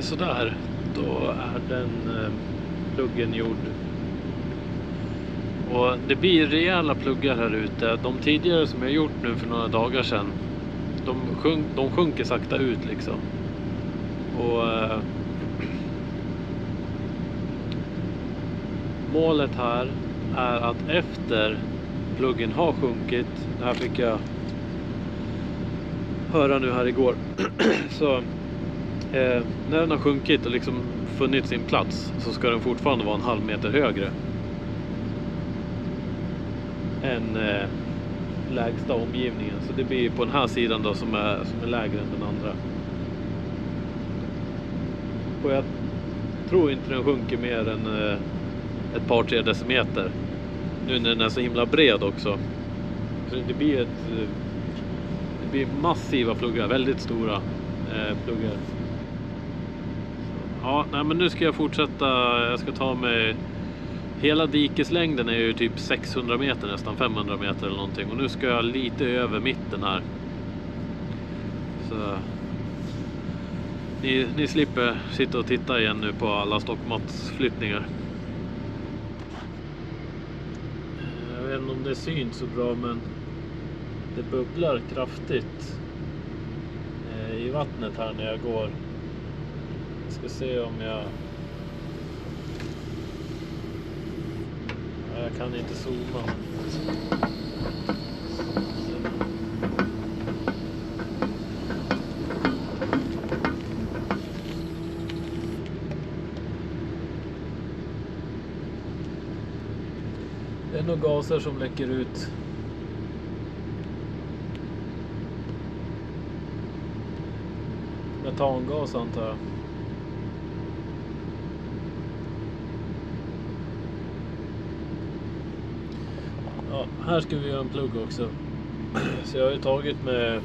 sådär. Då är den pluggen gjord. Och det blir rejäla pluggar här ute. De tidigare som jag gjort nu för några dagar sedan, de sjunker sakta ut liksom. Och målet här är att efter pluggen har sjunkit, det här fick jag höra nu här igår, så när den har sjunkit och liksom funnit sin plats, så ska den fortfarande vara en halv meter högre än lägsta omgivningen. Så det blir på den här sidan då som är lägre än den andra. Och jag tror inte den sjunker mer än ett par 3 decimeter. Nu när den är så himla bred också. Så det blir massiva pluggar, väldigt stora pluggar. Ja, nej, men nu ska jag fortsätta. Jag ska ta mig, hela dikeslängden är ju typ 600 meter, nästan 500 meter eller någonting. Och nu ska jag lite över mitten här. Så ni slipper sitta och titta igen nu på alla stockmattsflyttningar. Jag vet inte om det syns så bra, men det bubblar kraftigt i vattnet här när jag går. Jag ska se om jag kan inte zooma. Det är nog gaser som läcker ut. Metangas antar jag. Ja, här ska vi göra en plugg också. Så jag har ju tagit med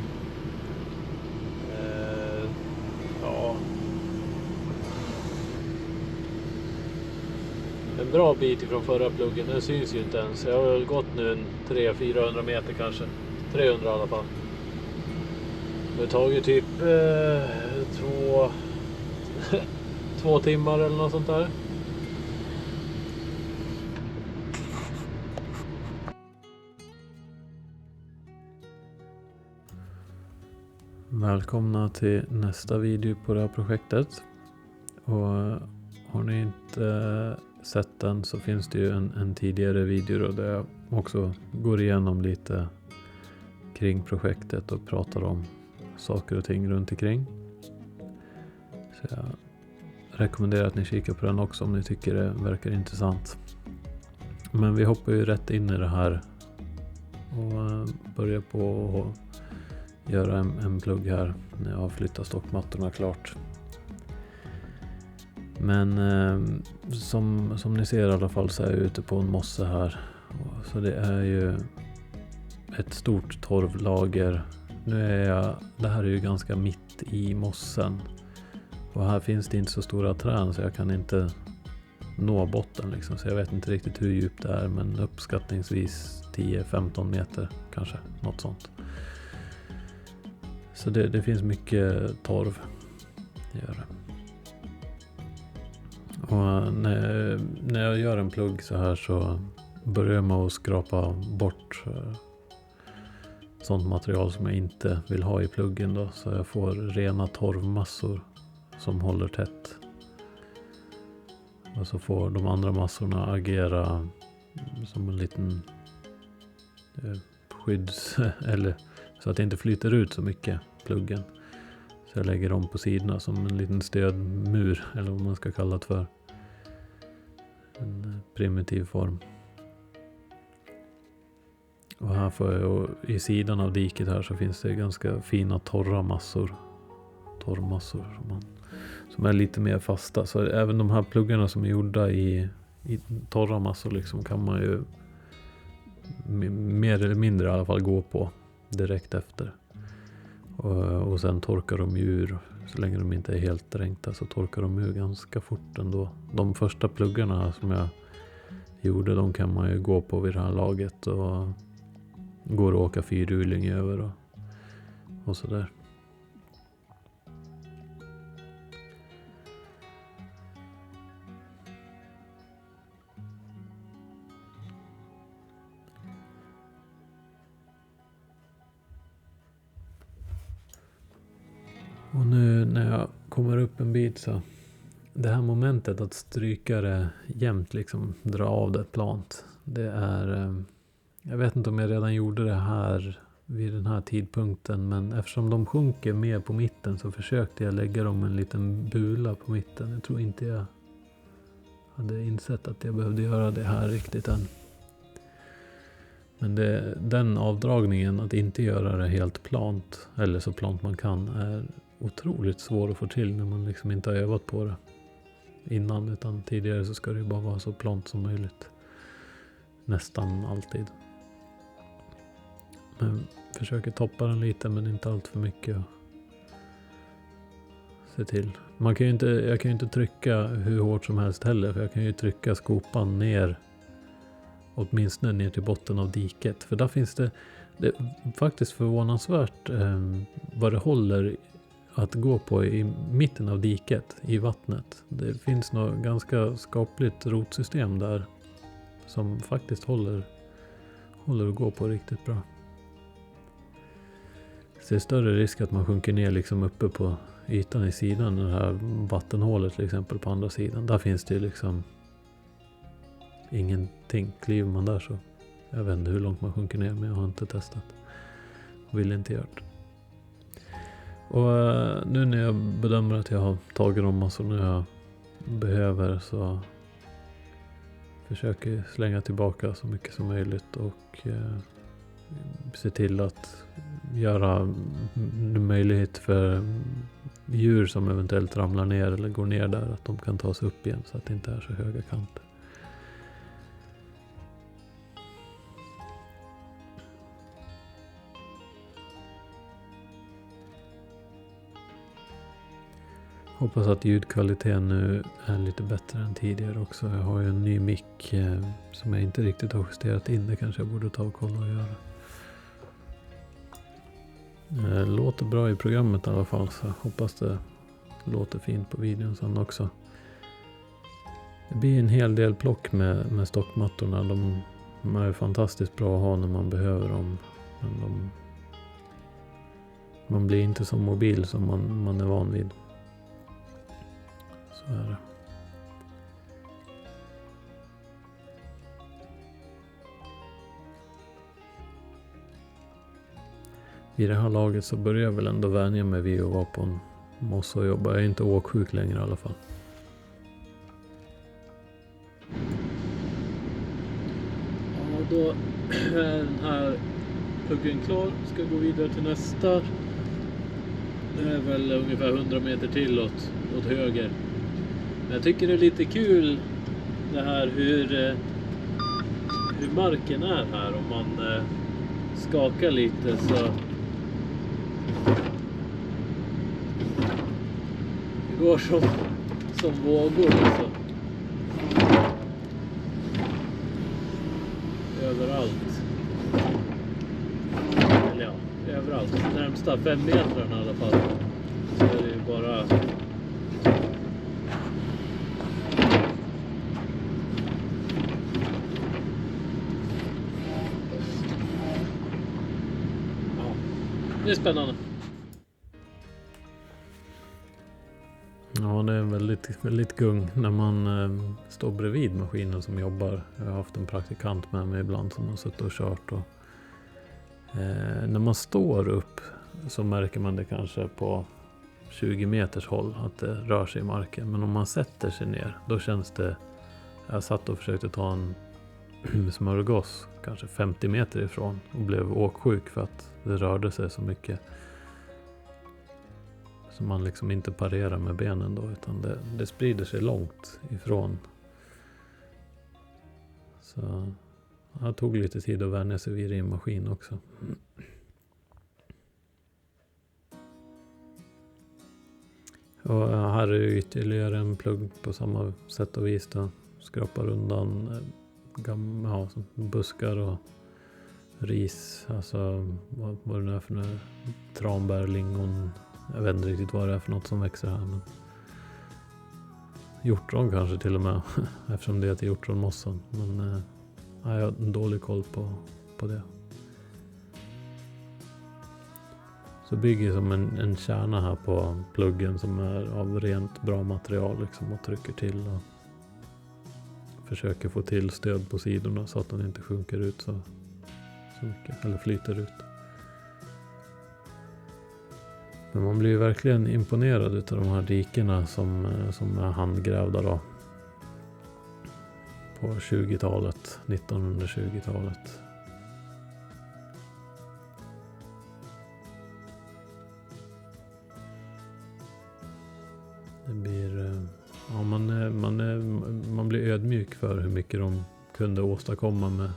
en bra bit ifrån förra pluggen. Den syns ju inte ens. Jag har väl gått nu 300-400 meter kanske. 300 i alla fall. Det har tagit typ 2 timmar eller något sånt där. Välkomna till nästa video på det här projektet. Och har ni inte sett den så finns det ju en tidigare video då, där jag också går igenom lite kring projektet och pratar om saker och ting runt omkring. Så jag rekommenderar att ni kikar på den också om ni tycker det verkar intressant. Men vi hoppar ju rätt in i det här och börjar på att göra en plugg här när jag har flyttat stockmattorna klart. Men som ni ser i alla fall så är jag ute på en mosse här. Så det är ju ett stort torvlager. Det här är ju ganska mitt i mossen. Och här finns det inte så stora träd så jag kan inte nå botten liksom. Så jag vet inte riktigt hur djupt det är, men uppskattningsvis 10-15 meter kanske, något sånt. Så det finns mycket torv. Det gör det. Och när jag gör en plugg så här så börjar jag med att skrapa bort sånt material som jag inte vill ha i pluggen då. Så jag får rena torvmassor som håller tätt. Och så får de andra massorna agera som en liten skydds eller så att det inte flyter ut så mycket pluggen. Så jag lägger dem på sidorna som en liten stödmur eller vad man ska kalla det för. En primitiv form. Och här får jag, i sidan av diket här så finns det ganska fina torrmassor som är lite mer fasta. Så även de här pluggarna som är gjorda i torra massor liksom kan man ju mer eller mindre i alla fall gå på direkt efter. Och sen torkar de ur, så länge de inte är helt dränkta så torkar de ur ganska fort ändå. De första pluggarna som jag gjorde, de kan man ju gå på vid det här laget och går och åka fyrhjuling över och sådär. Och nu när jag kommer upp en bit så det här momentet att stryka det jämnt, liksom dra av det plant. Det är, jag vet inte om jag redan gjorde det här vid den här tidpunkten, men eftersom de sjunker mer på mitten så försökte jag lägga dem en liten bula på mitten. Jag tror inte jag hade insett att jag behövde göra det här riktigt än. Men den avdragningen, att inte göra det helt plant, eller så plant man kan, är otroligt svår att få till när man liksom inte har övat på det innan, utan tidigare så ska det ju bara vara så plant som möjligt. Nästan alltid. Men försöker toppa den lite, men inte allt för mycket. Se till. Jag kan ju inte trycka hur hårt som helst heller, för jag kan ju trycka skopan ner, åtminstone ner till botten av diket. För där finns det är faktiskt förvånansvärt vad det håller att gå på i mitten av diket i vattnet. Det finns något ganska skapligt rotsystem där som faktiskt håller att gå på riktigt bra. Så det är större risk att man sjunker ner liksom uppe på ytan i sidan, det här vattenhålet till exempel på andra sidan. Där finns det ju liksom ingenting. Kliver man där så, jag vet inte hur långt man sjunker ner, men jag har inte testat. Vill inte göra det. Och nu när jag bedömer att jag har tagit de massorna jag behöver, så försöker jag slänga tillbaka så mycket som möjligt och se till att göra möjlighet för djur som eventuellt ramlar ner eller går ner där, att de kan ta sig upp igen så att det inte är så höga kanter. Hoppas att ljudkvaliteten nu är lite bättre än tidigare också. Jag har ju en ny mick som jag inte riktigt har justerat in. Det kanske jag borde ta och kolla och göra. Det låter bra i programmet i alla fall, så jag hoppas det låter fint på videon sen också. Det blir en hel del plock med stockmattorna. De är fantastiskt bra att ha när man behöver dem. Men man blir inte så mobil som man är van vid. Så är det. I det här laget så börjar jag väl ändå vänja mig vid att vara på en mossa och jobba. Jag är inte åksjuk längre i alla fall. Ja, då är den här pluggen klar. Ska gå vidare till nästa. Det är väl ungefär 100 meter till åt höger. Men jag tycker det är lite kul det här hur marken är här. Om man skakar lite så det går som vågor alltså. Överallt. Eller ja, överallt. Närmsta 5 metrarna i alla fall. Så är det ju bara det är spännande. Ja, det är väldigt, väldigt gung när man står bredvid maskinen som jobbar. Jag har haft en praktikant med mig ibland som har suttit och kört. Och, när man står upp så märker man det kanske på 20 meters håll att det rör sig i marken. Men om man sätter sig ner, då känns det... Jag satt och försökte ta en smörgås kanske 50 meter ifrån och blev åksjuk för att det rörde sig så mycket. Så man liksom inte parerar med benen då, utan det sprider sig långt ifrån. Så det tog lite tid att vänja sig vid det i en maskin också. Och här är ju ytterligare en plugg på samma sätt och vis då. Skrapar undan buskar och ris, alltså vad det är för några tranbär, lingon, jag vet inte riktigt vad det är för något som växer här, men hjortron kanske till och med, eftersom det heter hjortronmossan, men jag har en dålig koll på det. Så bygger som en kärna här på pluggen som är av rent bra material liksom, och trycker till och försöker få till stöd på sidorna så att den inte sjunker ut så mycket, eller flyter ut. Men man blir ju verkligen imponerad utav de här dikena som är handgrävda då. På 20-talet, 1920-talet. Det blir, ja, man blir ödmjuk för hur mycket de kunde åstadkomma med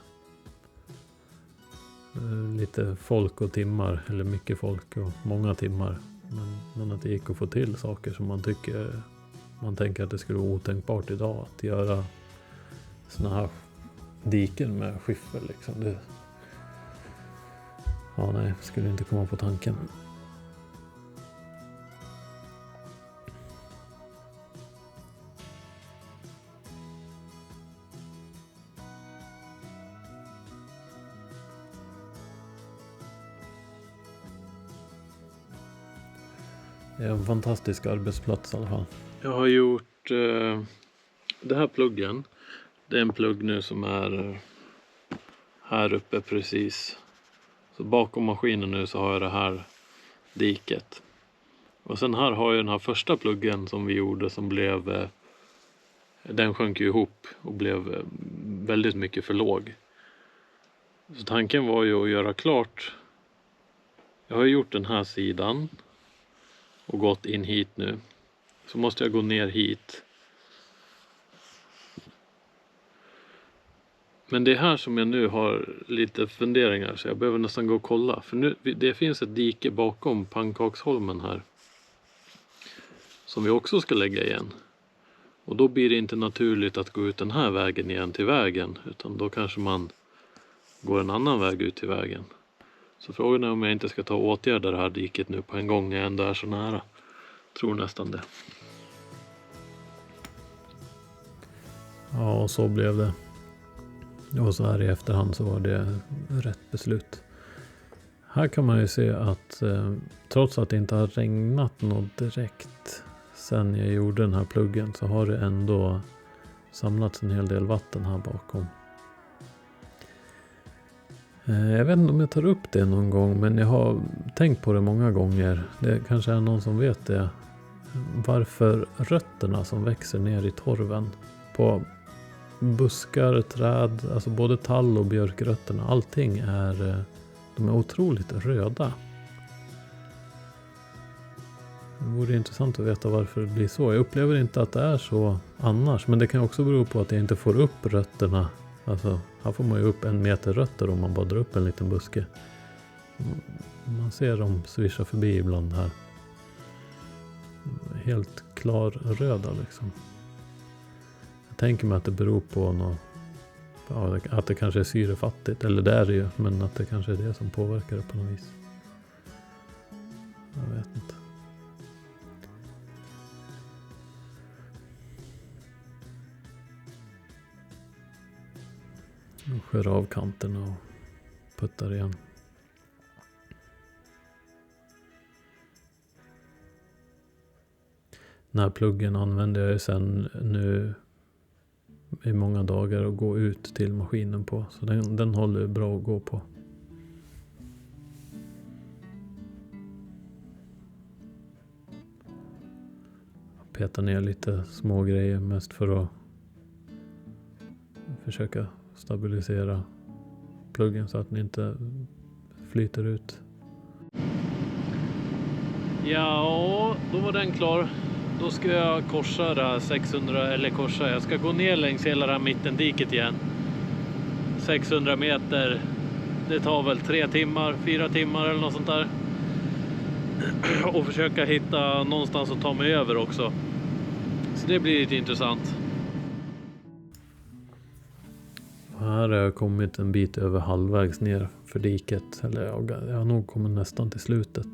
lite folk och timmar, eller mycket folk och många timmar. Men att det gick att få till saker som man tänker att det skulle vara otänkbart idag, att göra såna här diken med skiffer liksom. Skulle inte komma på tanken. Det är en fantastisk arbetsplats i alla fall. Jag har gjort det här pluggen. Det är en plugg nu som är här uppe precis. Så bakom maskinen nu så har jag det här diket. Och sen här har jag den här första pluggen som vi gjorde som blev... Den sjönk ju ihop och blev väldigt mycket för låg. Så tanken var ju att göra klart. Jag har gjort den här sidan och gått in hit nu. Så måste jag gå ner hit. Men det är här som jag nu har lite funderingar, så jag behöver nästan gå och kolla. För nu, det finns ett dike bakom Pannkaksholmen här. Som vi också ska lägga igen. Och då blir det inte naturligt att gå ut den här vägen igen till vägen. Utan då kanske man går en annan väg ut till vägen. Så frågan är om jag inte ska ta åtgärda det här diket nu på en gång när jag ändå är så nära. Tror nästan det. Ja, och så blev det. Och så här i efterhand så var det rätt beslut. Här kan man ju se att trots att det inte har regnat något direkt sen jag gjorde den här pluggen, så har det ändå samlats en hel del vatten här bakom. Jag vet inte om jag tar upp det någon gång, men jag har tänkt på det många gånger. Det kanske är någon som vet det. Varför rötterna som växer ner i torven på buskar, träd, alltså både tall och björkrötterna, allting de är otroligt röda. Det vore intressant att veta varför det blir så. Jag upplever inte att det är så annars, men det kan också bero på att jag inte får upp rötterna. Alltså, här får man ju upp 1 meter rötter om man bara drar upp en liten buske. Man ser dem svischa förbi ibland här. Helt klar röda liksom. Jag tänker mig att det beror på att det kanske är syrefattigt. Eller det är det ju, men att det kanske är det som påverkar det på något vis. Jag vet inte. Jag skär av kanterna och puttar igen. Den här pluggen använder jag sen nu i många dagar och gå ut till maskinen på. Så den håller bra att gå på. Jag petar ner lite små grejer mest för att försöka stabilisera pluggen så att den inte flyter ut. Ja, då var den klar. Då ska jag korsa det här 600, eller korsa, jag ska gå ner längs hela det här mittendiket igen. 600 meter. Det tar väl 3 timmar, 4 timmar eller något sånt där. Och försöka hitta någonstans att ta mig över också. Så det blir lite intressant. Här har jag kommit en bit över halvvägs ner för diket. Eller jag har nog kommit nästan till slutet.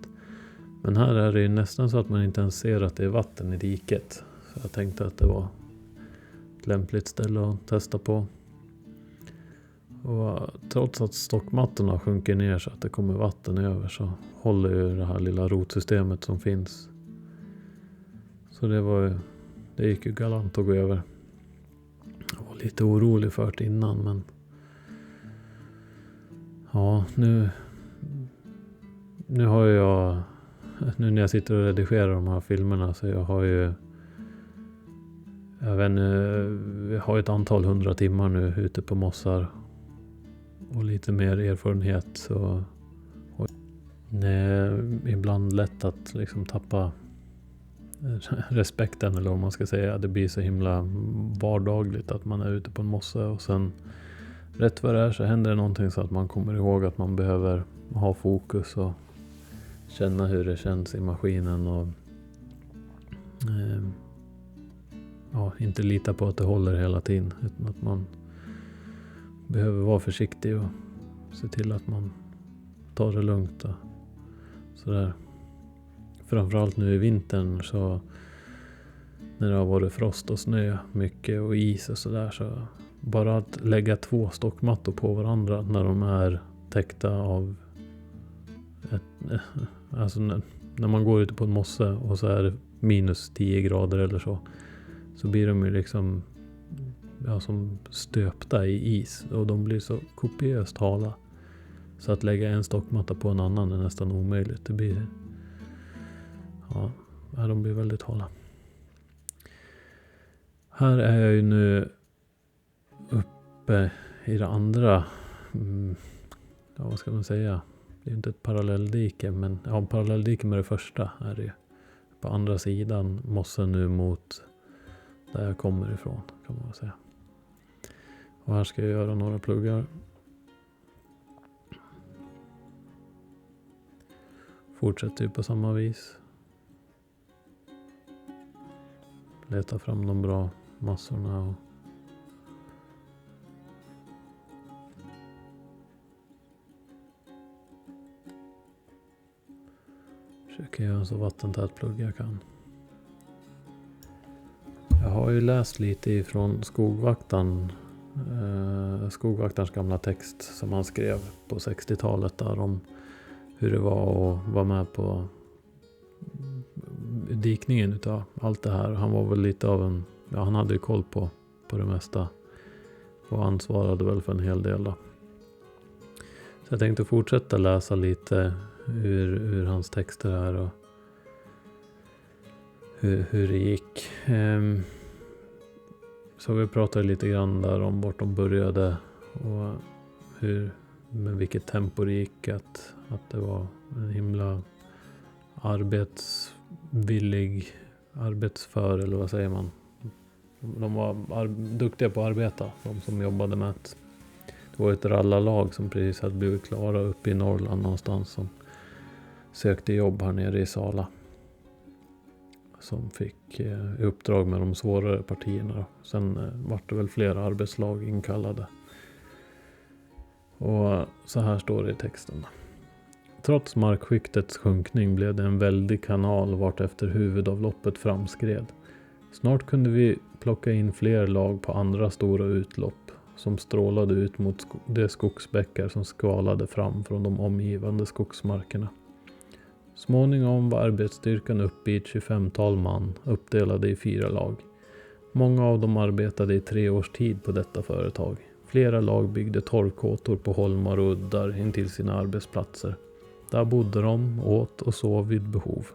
Men här är det nästan så att man inte ens ser att det är vatten i diket. Så jag tänkte att det var ett lämpligt ställe att testa på. Och trots att stockmattorna sjunker ner så att det kommer vatten över, så håller ju det här lilla rotsystemet som finns. Så det gick ju galant att gå över. Jag var lite orolig för det innan, men ja, nu har jag, nu när jag sitter och redigerar de här filmerna, så jag har ju, jag vet inte, jag har ett antal 100 timmar nu ute på mossar och lite mer erfarenhet, så det är ibland lätt att liksom tappa respekten, eller vad man ska säga. Det blir så himla vardagligt att man är ute på en mosse, och sen rätt vad det är så händer det någonting så att man kommer ihåg att man behöver ha fokus och känna hur det känns i maskinen, och inte lita på att det håller hela tiden, utan att man behöver vara försiktig och se till att man tar det lugnt och sådär. Framförallt nu i vintern, så när det har varit frost och snö mycket och is och sådär, så bara att lägga 2 stockmattor på varandra när de är täckta av alltså när man går ute på en mosse och så är det minus 10 grader eller så blir de ju liksom som stöpta i is, och de blir så kopiöst hala, så att lägga en stockmatta på en annan är nästan omöjligt. Det blir de blir väldigt hala. Här är jag ju nu uppe i det andra, vad ska man säga, det är inte ett parallelldike, men parallelldike med det första är det ju. På andra sidan mossen nu mot där jag kommer ifrån, kan man säga. Och här ska jag göra några pluggar. Fortsätter ju på samma vis. Leta fram de bra massorna och försöker göra en så vattentät plugg jag kan. Jag har ju läst lite ifrån Skogvaktarens gamla text som han skrev på 60-talet där, om hur det var att vara med på dikningen utav allt det här. Han var väl lite av han hade ju koll på det mesta och ansvarade väl för en hel del då. Så jag tänkte fortsätta läsa lite ur hans texter här och hur det gick. Så vi pratade lite grann där om vart de började och med vilket tempo det gick, att det var en himla arbetsför, eller vad säger man. De var duktiga på att arbeta, de som jobbade med det. Det var ett rallarlag som precis hade blivit klara uppe i Norrland någonstans, som sökte jobb här nere i Sala. Som fick uppdrag med de svårare partierna. Sen var det väl flera arbetslag inkallade. Och så här står det i texten. Trots markskiktets sjunkning blev det en väldig kanal vart efter huvudavloppet framskred. Snart kunde vi plocka in fler lag på andra stora utlopp som strålade ut mot de skogsbäckar som skvalade fram från de omgivande skogsmarkerna. Småningom var arbetsstyrkan uppe i ett 25-tal man, uppdelade i 4 lag. Många av dem arbetade i 3 års tid på detta företag. Flera lag byggde torvkåtor på holmar och uddar intill sina arbetsplatser. Där bodde de, åt och sov vid behov.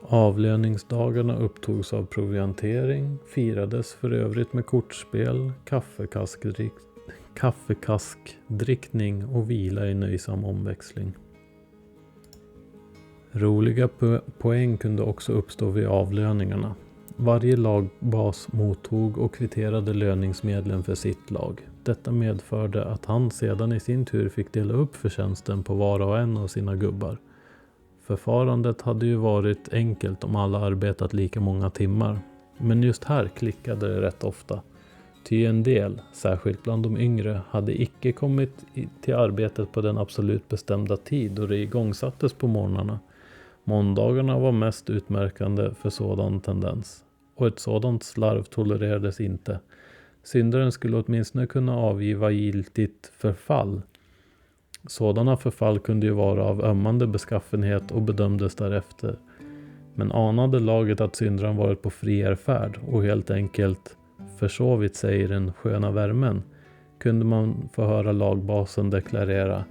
Avlöningsdagarna upptogs av proviantering, firades för övrigt med kortspel, kaffekaskdrickning och vila i nöjsam omväxling. Roliga poäng kunde också uppstå vid avlöningarna. Varje lagbas mottog och kvitterade löningsmedlen för sitt lag. Detta medförde att han sedan i sin tur fick dela upp förtjänsten på var och en av sina gubbar. Förfarandet hade ju varit enkelt om alla arbetat lika många timmar. Men just här klickade det rätt ofta. Ty en del, särskilt bland de yngre, hade icke kommit till arbetet på den absolut bestämda tid då det igångsattes på morgnarna. Måndagarna var mest utmärkande för sådan tendens. Och ett sådant slarv tolererades inte. Syndaren skulle åtminstone kunna avgiva giltigt förfall. Sådana förfall kunde ju vara av ömmande beskaffenhet och bedömdes därefter. Men anade laget att syndaren varit på fri färd och helt enkelt försovit sig i den sköna värmen, kunde man få höra lagbasen deklarera: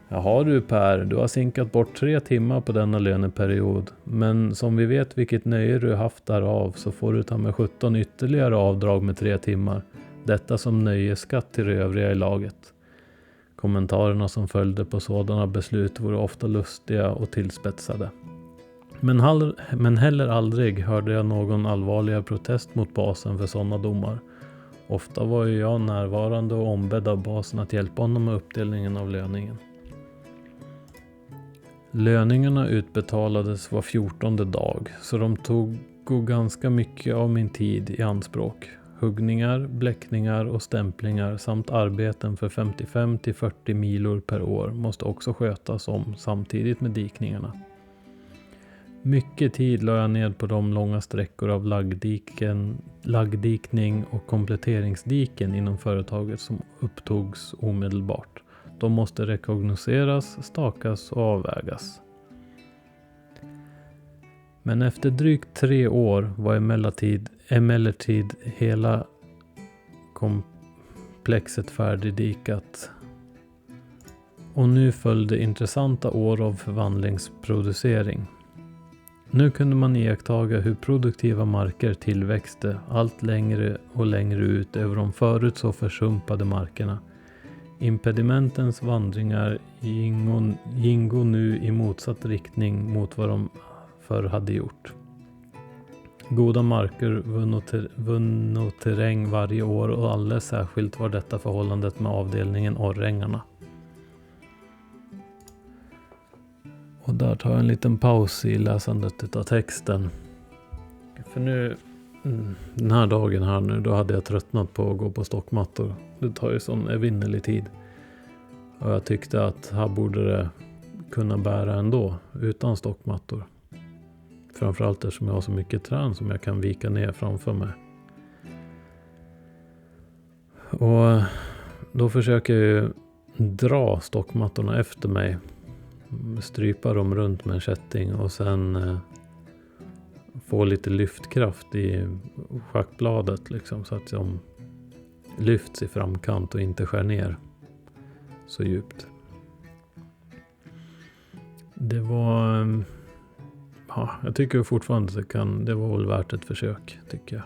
Jaha du Per, du har sinkat bort 3 timmar på denna löneperiod, men som vi vet vilket nöje du haft därav, så får du ta med 17 ytterligare avdrag med 3 timmar. Detta som nöjesskatt till övriga i laget. Kommentarerna som följde på sådana beslut vore ofta lustiga och tillspetsade. Men heller aldrig hörde jag någon allvarligare protest mot basen för sådana domar. Ofta var ju jag närvarande och ombedd av basen att hjälpa honom med uppdelningen av löningen. Löningarna utbetalades var 14:e dag, så de tog ganska mycket av min tid i anspråk. Huggningar, bläckningar och stämplingar samt arbeten för 55-40 milor per år måste också skötas om samtidigt med dikningarna. Mycket tid la jag ned på de långa sträckor av laggdikning och kompletteringsdiken inom företaget som upptogs omedelbart. De måste rekognoseras, stakas och avvägas. Men efter drygt 3 år var emellertid hela komplexet färdigdikat. Och nu följde intressanta år av förvandlingsproducering. Nu kunde man iakttaga hur produktiva marker tillväxte allt längre och längre ut över de förut så försumpade markerna. Impedimentens vandringar gingo nu i motsatt riktning mot vad de förr hade gjort. Goda marker vunno terräng varje år och alldeles särskilt var detta förhållandet med avdelningen Orrängarna. Och där tar jag en liten paus i läsandet av texten. För nu, den här dagen här nu, då hade jag tröttnat på att gå på stockmattor. Det tar ju sån evinnerlig tid. Och jag tyckte att här borde det kunna bära ändå, utan stockmattor. Framförallt eftersom jag har så mycket trän som jag kan vika ner framför mig. Och då försöker jag dra stockmattorna efter mig. Strypa dem runt med en kätting och sen få lite lyftkraft i schackbladet liksom, så att de lyfts i framkant och inte skär ner så djupt. Det var... Ja, jag tycker fortfarande att det var väl värt ett försök, tycker jag.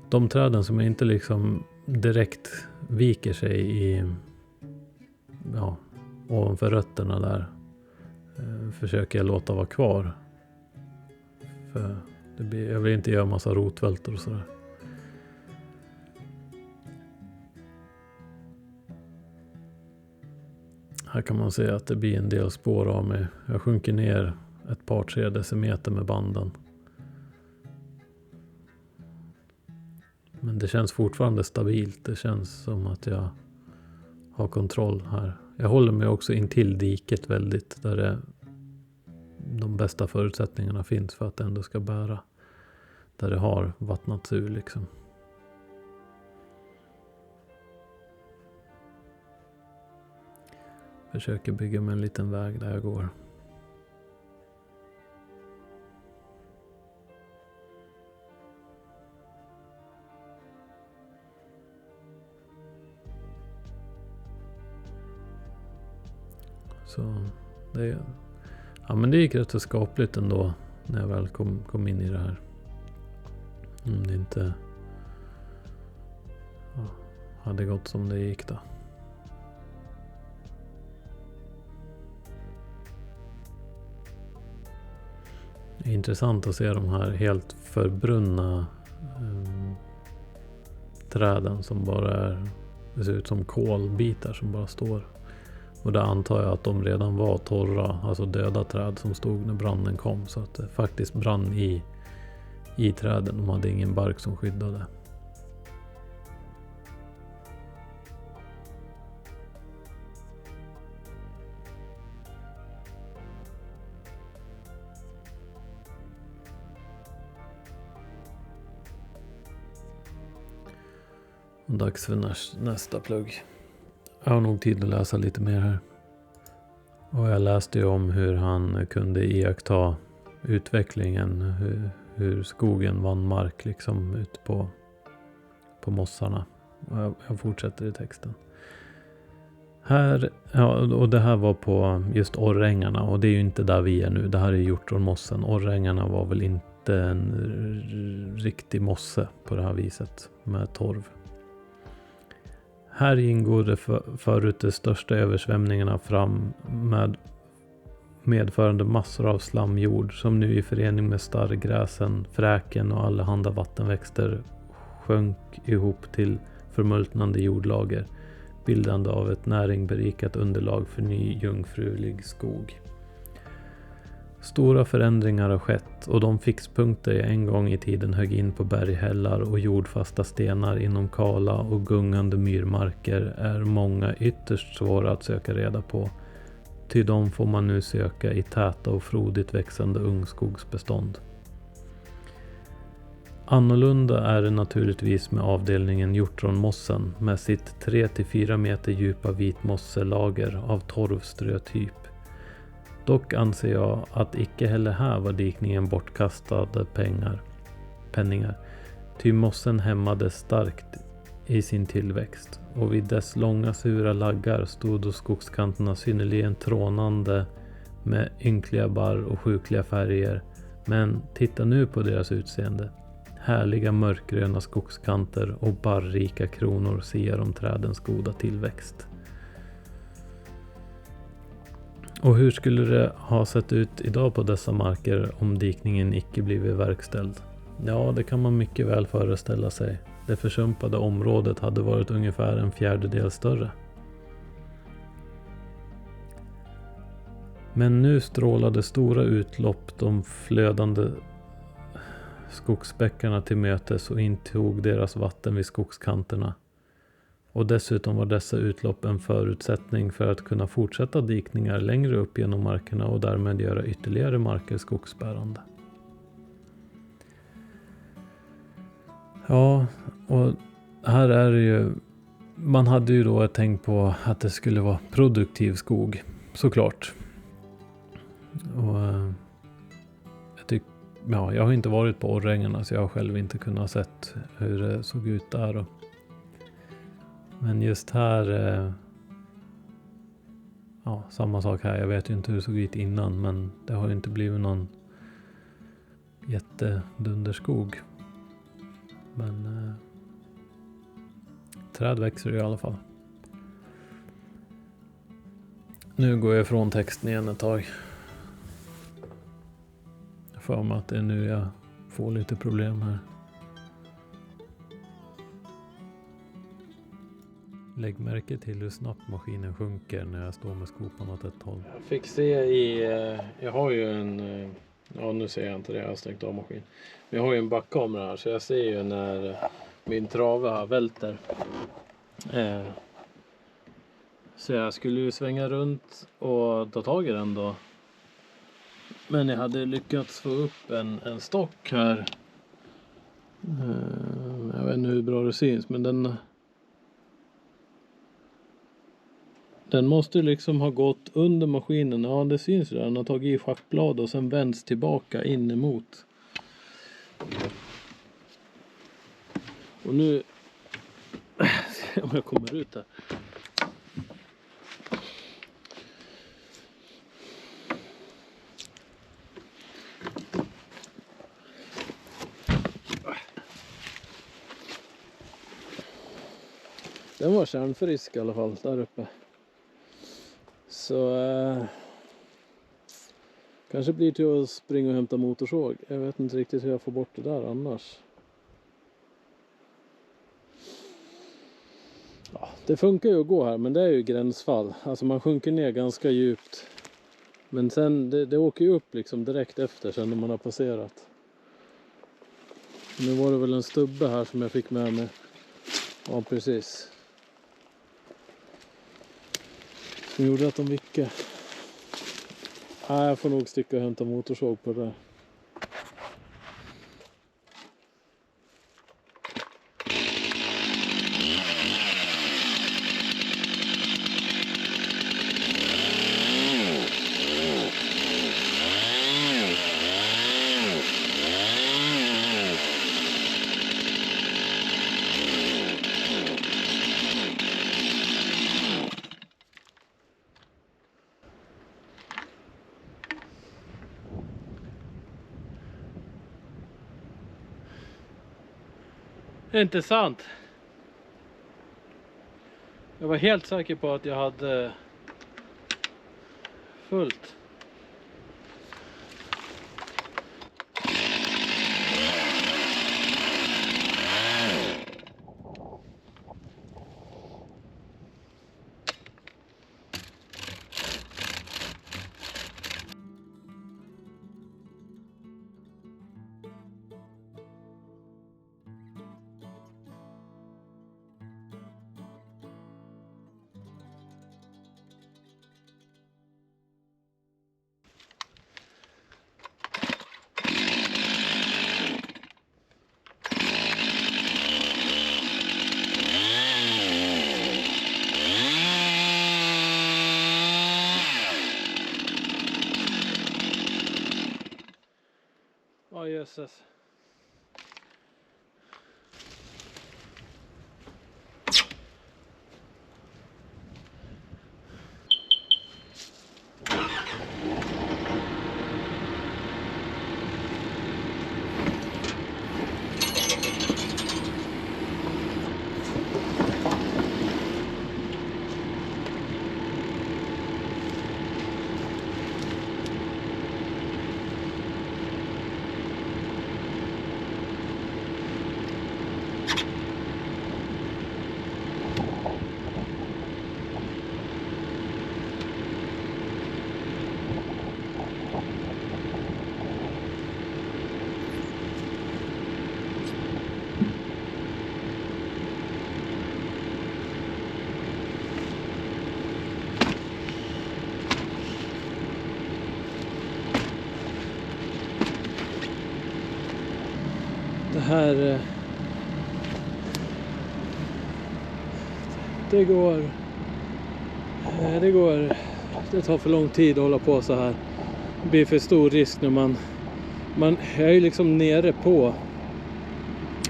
De träden som inte liksom direkt viker sig i... Ja, ovanför rötterna där försöker jag låta vara kvar. För jag vill inte göra massa rotvältor och sådär. Här kan man se att det blir en del spår av mig. Jag sjunker ner ett par 3 decimeter med banden. Men det känns fortfarande stabilt. Det känns som att jag har kontroll här. Jag håller mig också in till diket väldigt, där de bästa förutsättningarna finns för att det ändå ska bära. Där det har vattnats ur liksom. Försöker bygga mig en liten väg där jag går. Så det gick rätt så skapligt ändå när jag väl kom in i det här. Om det inte hade gått som det gick då. Det är intressant att se de här helt förbrunna träden som bara det ser ut som kolbitar som bara står. Och där antar jag att de redan var torra, alltså döda träd som stod när branden kom. Så att det faktiskt brann i träden. De hade ingen bark som skyddade. Dags för nästa plugg. Jag har nog tid att läsa lite mer här. Och jag läste ju om hur han kunde iaktta utvecklingen. Hur skogen vann mark liksom ut på mossarna. Och jag fortsätter i texten. Här, ja, och det här var på just Orrängarna. Och det är ju inte där vi är nu. Det här är Hjortronmossen. Orrängarna var väl inte en riktig mosse på det här viset. Med torv. Här ingår det förut de största översvämningarna fram med medförande massor av slamjord som nu i förening med starrgräsen, fräken och allehanda vattenväxter sjönk ihop till förmultnande jordlager, bildande av ett näringberikat underlag för ny jungfrulig skog. Stora förändringar har skett och de fixpunkter jag en gång i tiden högg in på berghällar och jordfasta stenar inom kala och gungande myrmarker är många ytterst svåra att söka reda på. Ty de får man nu söka i täta och frodigt växande ungskogsbestånd. Annorlunda är det naturligtvis med avdelningen Hjortronmossen med sitt 3-4 meter djupa vitmosselager av torvströtyp. Dock anser jag att icke heller här var dikningen bortkastade penningar. Ty mossen hämmades starkt i sin tillväxt och vid dess långa sura laggar stod då skogskanterna synnerligen trånande med ynkliga barr och sjukliga färger. Men titta nu på deras utseende. Härliga mörkgröna skogskanter och barrrika kronor ser om trädens goda tillväxt. Och hur skulle det ha sett ut idag på dessa marker om dikningen icke blivit verkställd? Ja, det kan man mycket väl föreställa sig. Det försumpade området hade varit ungefär 1/4 större. Men nu strålade stora utlopp de flödande skogsbäckarna till mötes och intog deras vatten vid skogskanterna. Och dessutom var dessa utlopp en förutsättning för att kunna fortsätta dikningar längre upp genom markerna och därmed göra ytterligare marker skogsbärande. Ja, och här är det ju, man hade ju då tänkt på att det skulle vara produktiv skog, såklart. Och jag har inte varit på Orrängarna så jag har själv inte kunnat sett hur det såg ut där då. Men just här, samma sak här. Jag vet ju inte hur det såg ut innan, men det har ju inte blivit någon jättedunderskog. Men träd växer i alla fall. Nu går jag ifrån texten igen ett tag. Jag får mig att det är nu jag får lite problem här. Lägg märke till hur snabbt maskinen sjunker när jag står med skopan åt ett håll. Jag fick se jag har ju en, nu ser jag inte det, jag har stängt av maskinen. Men jag har ju en backkamera här så jag ser ju när min trava välter. Så jag skulle ju svänga runt och ta tag i den då. Men jag hade lyckats få upp en stock här. Jag vet inte hur bra det syns, men den måste liksom ha gått under maskinen. Ja, det syns ju. Den har tagit i schackblad och sen vänds tillbaka in emot. Och nu se om jag kommer ut här. Den var kärnfrisk i alla fall där uppe. Så kanske blir till att springa och hämta motorsåg. Jag vet inte riktigt hur jag får bort det där annars. Ja, det funkar ju att gå här, men det är ju gränsfall. Alltså man sjunker ner ganska djupt. Men sen det åker ju upp liksom direkt efter sen när man har passerat. Nu var det väl en stubbe här som jag fick med mig. Ja, precis. Som gjorde att de vickade. Jag får nog sticka och hämta motorsåg på det där. Det är inte sant. Jag var helt säker på att jag hade fullt. Ja, jösses. Det här det tar för lång tid att hålla på så här. Det blir för stor risk när man är ju liksom nere på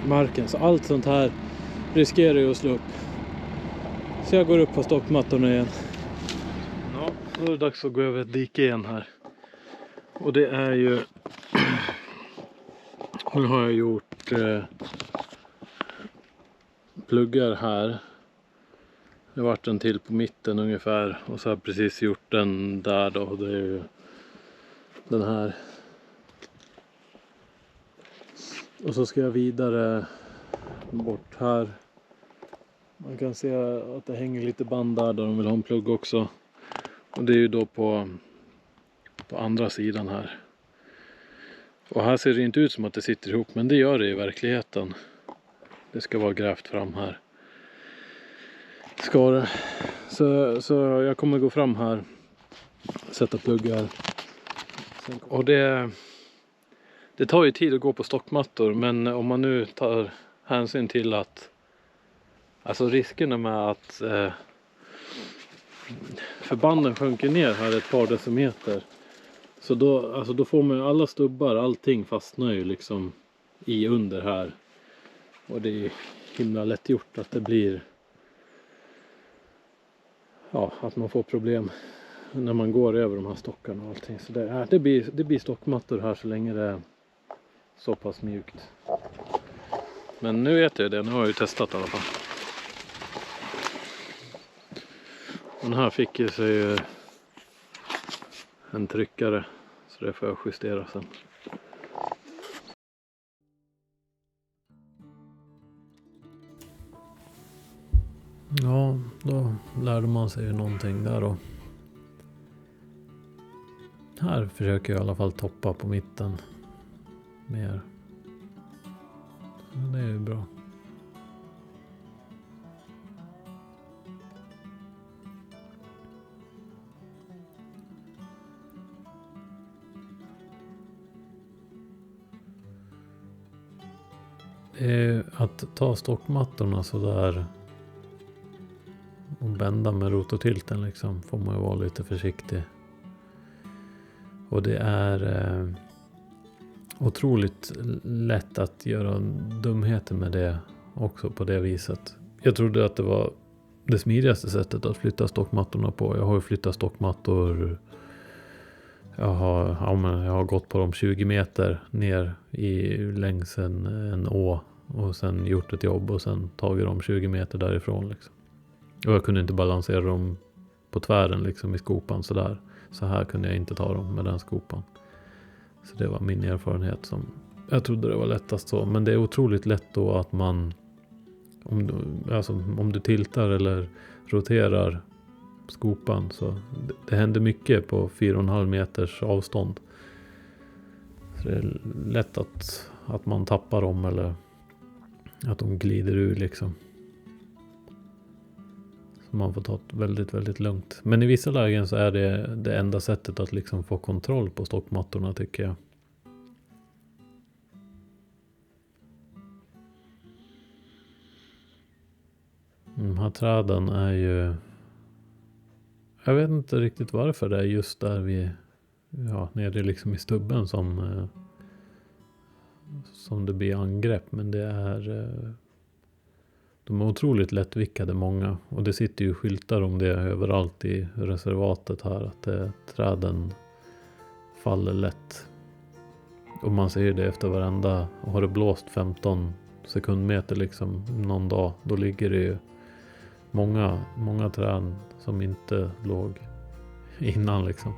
marken, så allt sånt här riskerar ju att slå upp. Så jag går upp på stockmattorna igen. Ja, då är det dags att gå över ett dike igen här. Och det är ju nu har jag gjort pluggar här. Det har varit en till på mitten ungefär. Och så har jag precis gjort den där då. Det är ju den här. Och så ska jag vidare bort här. Man kan se att det hänger lite band där de vill ha en plugg också. Och det är ju då på andra sidan här. Och här ser det inte ut som att det sitter ihop, men det gör det i verkligheten. Det ska vara grävt fram här. Ska det. Så jag kommer gå fram här. Sätta pluggar. Och det tar ju tid att gå på stockmattor, men om man nu tar hänsyn till att alltså riskerna med att förbanden sjunker ner här ett par decimeter, så då får man ju alla stubbar, allting fastnar ju liksom i under här, och det är himla lätt gjort att det blir att man får problem när man går över de här stockarna och allting. Så det blir stockmattor här så länge det är så pass mjukt. Men nu vet jag det, nu har jag ju testat i alla fall. Och den här fick ju sig en tryckare, så det får jag justera sen. Ja, då lärde man sig ju någonting där då. Här försöker jag i alla fall toppa på mitten mer. Så det är ju bra. Att ta stockmattorna så där och bända med rototilten liksom, får man ju vara lite försiktig. Och det är otroligt lätt att göra dumheter med det också på det viset. Jag trodde att det var det smidigaste sättet att flytta stockmattorna på. Jag har ju flyttat stockmattor. Jag har gått på dem 20 meter ner längs en å och sen gjort ett jobb och sen tagit dem 20 meter därifrån liksom. Och jag kunde inte balansera dem på tvären liksom i skopan sådär. Så här kunde jag inte ta dem med den skopan. Så det var min erfarenhet som jag trodde det var lättast så. Men det är otroligt lätt då att man om du tiltar eller roterar skopan så det händer mycket på 4,5 meters avstånd. Så det är lätt att man tappar dem eller att de glider ur liksom. Så man får ta det väldigt, väldigt lugnt. Men i vissa lägen så är det enda sättet att liksom få kontroll på stockmattorna tycker jag. De här träden är ju... Jag vet inte riktigt varför det är just där vi... Ja, nere liksom i stubben som det blir angrepp. Men det är... De är otroligt lättvickade många. Och det sitter ju skyltar om det överallt i reservatet här. Att träden faller lätt. Och man ser det efter varenda... Har det blåst 15 sekundmeter liksom någon dag. Då ligger det ju många träd som inte låg innan liksom.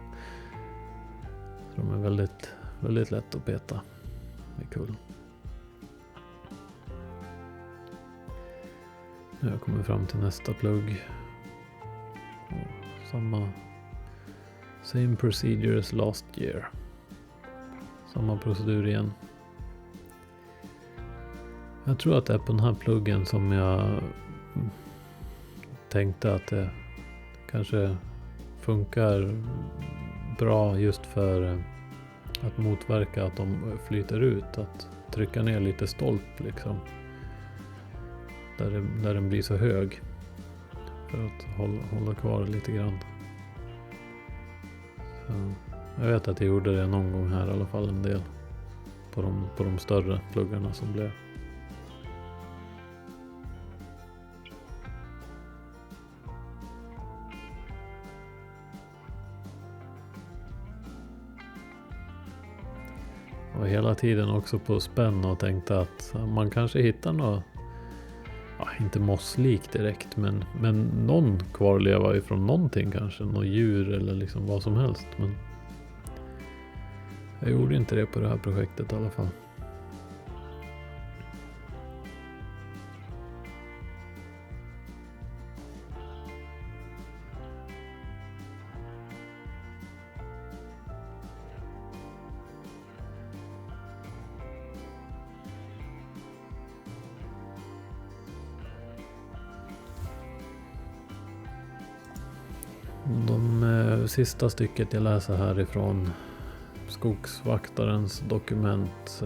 Så de är väldigt, väldigt lätt att peta med kull. Nu har jag kommit fram till nästa plugg. Same procedure as last year. Samma procedur igen. Jag tror att det är på den här pluggen som jag tänkte att det kanske funkar bra just för att motverka att de flyter ut. Att trycka ner lite stolp liksom. Där den blir så hög. För att hålla kvar lite grann. Så jag vet att jag gjorde det någon gång här i alla fall en del. På de större pluggarna som blev. Och hela tiden också på spänn och tänkte att man kanske hittar något, inte mosslik direkt, men någon kvarleva ifrån någonting kanske, något djur eller liksom vad som helst. Men jag gjorde inte det på det här projektet i alla fall. Sista stycket jag läser härifrån skogsvaktarens dokument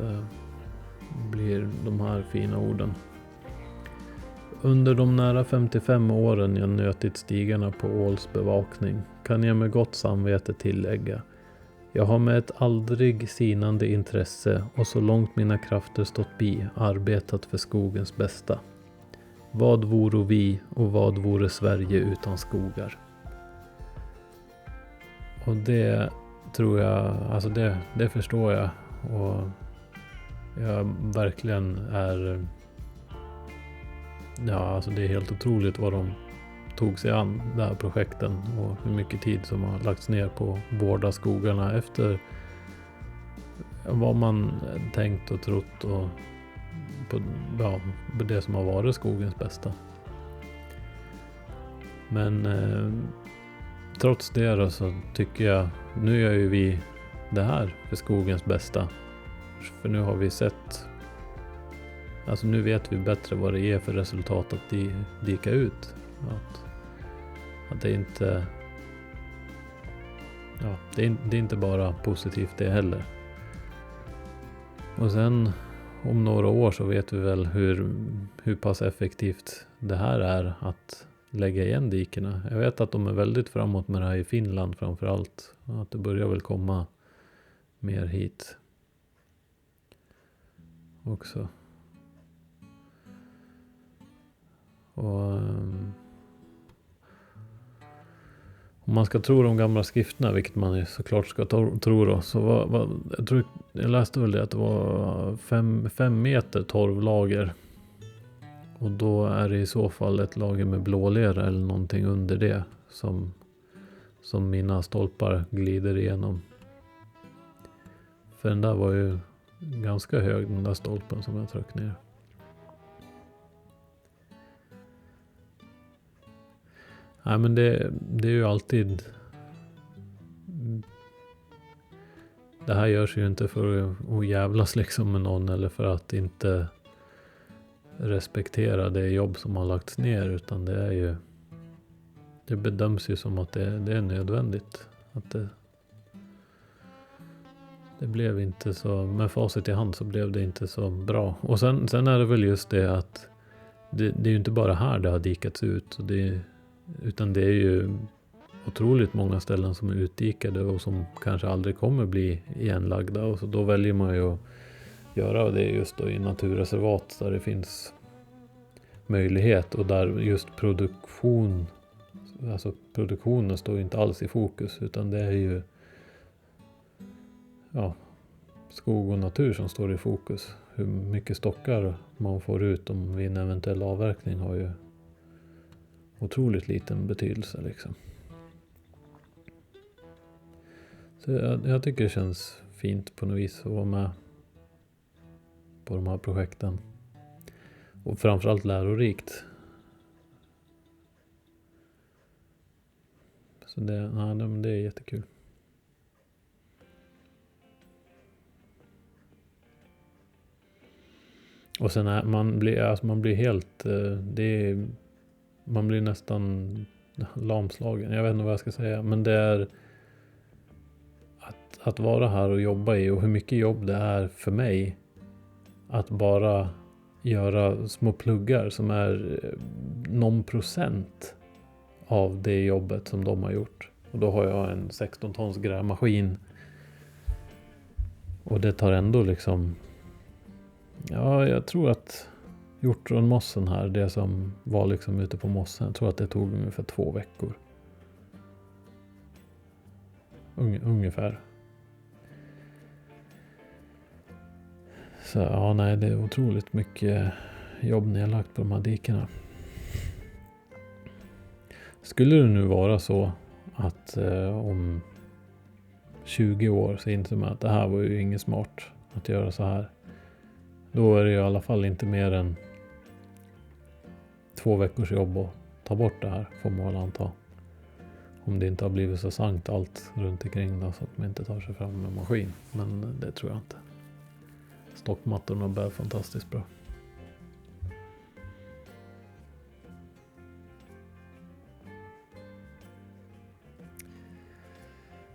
blir de här fina orden. Under de nära 55 åren jag nötit stigarna på Åls bevakning kan jag med gott samvete tillägga. Jag har med ett aldrig sinande intresse och så långt mina krafter stått bi arbetat för skogens bästa. Vad vore vi och vad vore Sverige utan skogar? Och det tror jag, alltså det förstår jag. Och jag verkligen är, alltså det är helt otroligt vad de tog sig an de här projekten. Och hur mycket tid som har lagts ner på att vårda skogarna efter vad man tänkt och trott och på det som har varit skogens bästa. Men trots det då så tycker jag, nu gör ju vi det här för skogens bästa. För nu har vi sett, alltså nu vet vi bättre vad det ger för resultat att dika ut. Att det inte, det är inte bara positivt det heller. Och sen om några år så vet vi väl hur pass effektivt det här är att lägga igen dikerna. Jag vet att de är väldigt framåt med det här i Finland framförallt. Att det börjar väl komma mer hit också. Och Om man ska tro de gamla skrifterna, vilket man ju såklart ska tro då, så jag läste väl det att det var 5 meter torvlager. Och då är det i så fall ett lager med blålera eller någonting under det som mina stolpar glider igenom. För den där var ju ganska hög, den där stolpen som jag tryckte ner. Nej, men det är ju alltid... Det här görs ju inte för att jävlas liksom med någon eller för att inte respektera det jobb som har lagts ner, utan det är ju... Det bedöms ju som att det är nödvändigt. Att det blev inte så... Med facit i hand så blev det inte så bra. Och sen är det väl just det att det är ju inte bara här det har dikats ut. Utan det är ju otroligt många ställen som är utdikade och som kanske aldrig kommer bli igenlagda. Och så då väljer man ju att göra det just då i naturreservat där det finns möjlighet. Och där just produktionen står inte alls i fokus, utan det är ju skog och natur som står i fokus. Hur mycket stockar man får ut om vid en eventuell avverkning har ju otroligt liten betydelse liksom. Så jag tycker det känns fint på något vis att vara med på de här projekten. Och framförallt lärorikt. Så det är jättekul. Och sen man blir helt... man blir nästan lamslagen. Jag vet inte vad jag ska säga. Men det är att vara här och jobba i. Och hur mycket jobb det är för mig. Att bara göra små pluggar som är någon procent av det jobbet som de har gjort. Och då har jag en 16 tons grävmaskin. Och det tar ändå liksom... Ja, jag tror att hjortronmossen här, det som var liksom ute på mossen, jag tror att det tog ungefär 2 veckor. Ungefär. Så ja, nej, det är otroligt mycket jobb nedlagt på de här dikerna. Skulle det nu vara så att om 20 år så inser man att det här var ju inget smart att göra så här. Då är det i alla fall inte mer än 2 veckors jobb att ta bort det här, får man väl anta. Om det inte har blivit så sankt allt runt omkring då, så att man inte tar sig fram med maskin. Men det tror jag inte. Stockmattorna bär fantastiskt bra.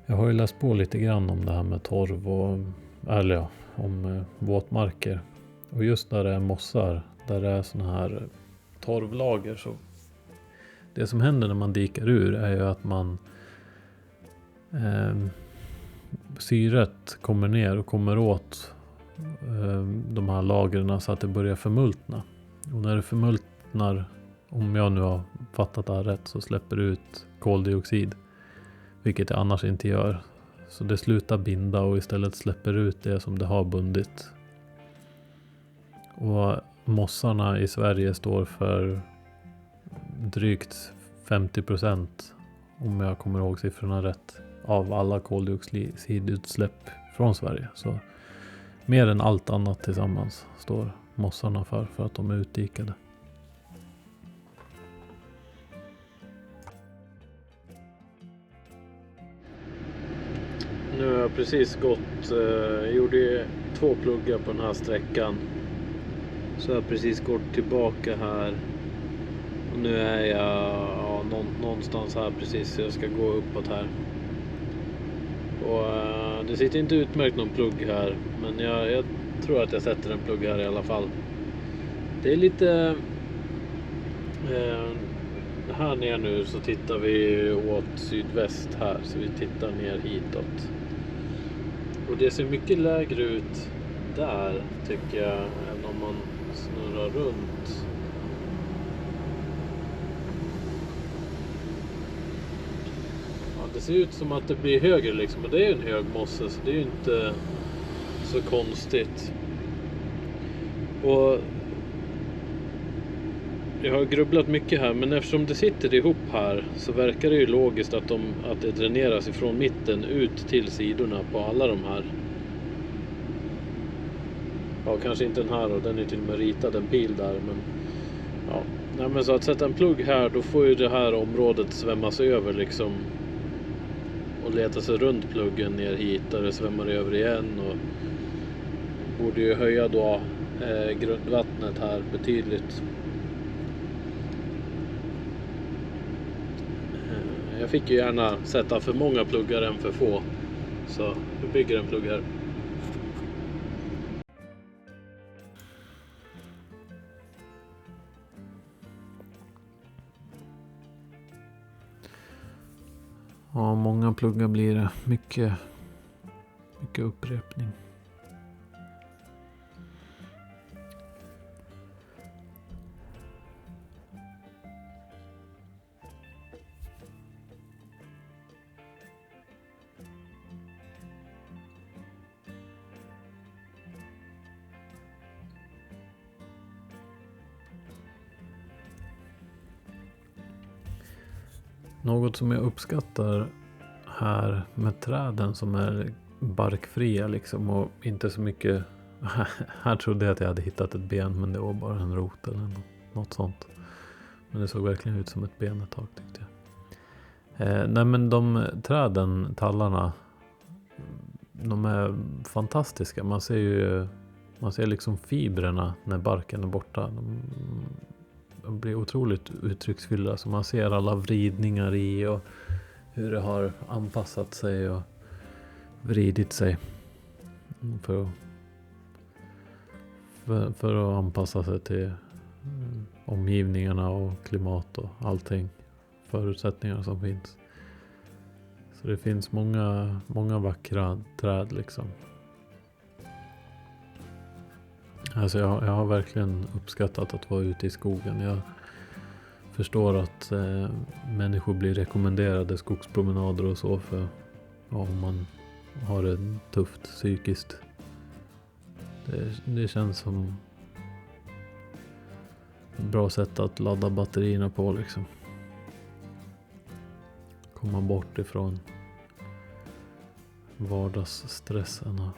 Jag har ju läst på lite grann om det här med torv och om våtmarker. Och just där det är mossar, där det är såna här torvlager, så det som händer när man dikar ur är ju att man syret kommer ner och kommer åt de här lagren så att det börjar förmultna. Och när det förmultnar, om jag nu har fattat det här rätt, så släpper det ut koldioxid, vilket det annars inte gör. Så det slutar binda och istället släpper ut det som det har bundit. Och mossarna i Sverige står för drygt 50%, om jag kommer ihåg siffrorna rätt, av alla koldioxidutsläpp från Sverige. Så mer än allt annat tillsammans står mossarna för att de är utdikade. Nu har jag precis gjorde 2 pluggar på den här sträckan. Så jag har precis gått tillbaka här. Och nu är jag någonstans här precis, så jag ska gå uppåt här. Och det sitter inte utmärkt någon plugg här, men jag tror att jag sätter en plugg här i alla fall. Det är lite... här ner nu så tittar vi åt sydväst här, så vi tittar ner hitåt. Och det ser mycket lägre ut där, tycker jag, än om man snurrar runt. det ser ut som att det blir högre liksom. Och det är ju en hög mosse, så det är ju inte så konstigt. Och jag har grubblat mycket här, men eftersom det sitter ihop här så verkar det ju logiskt att det dräneras ifrån mitten ut till sidorna på alla de här. Ja, kanske inte den här, och den är till och med ritad en pil där, men ja. Nej, men så att sätta en plugg här, då får ju det här området svämmas över liksom, och leta sig runt pluggen ner hit där det svämmar över igen, och borde ju höja då grundvattnet här betydligt. Jag fick ju gärna sätta för många pluggar än för få, så vi bygger en plugg här. Ja, många pluggar blir det. Mycket upprepning. Något som jag uppskattar här med träden som är barkfria liksom, och inte så mycket. Här trodde jag att jag hade hittat ett ben, men det var bara en rot eller något sånt. Men det såg verkligen ut som ett ben ett tag, tyckte jag. Nej, men de träden, tallarna, de är fantastiska. Man ser liksom fibrerna när barken är borta. De blir otroligt uttrycksfyllda, så man ser alla vridningar i och hur det har anpassat sig och vridit sig för att anpassa sig till omgivningarna och klimat och allting, förutsättningar som finns. Så det finns många vackra träd liksom. Alltså jag har verkligen uppskattat att vara ute i skogen. Jag förstår att människor blir rekommenderade skogspromenader och så för om man har det tufft psykiskt. Det känns som ett bra sätt att ladda batterierna på liksom. Komma bort ifrån vardagsstressen och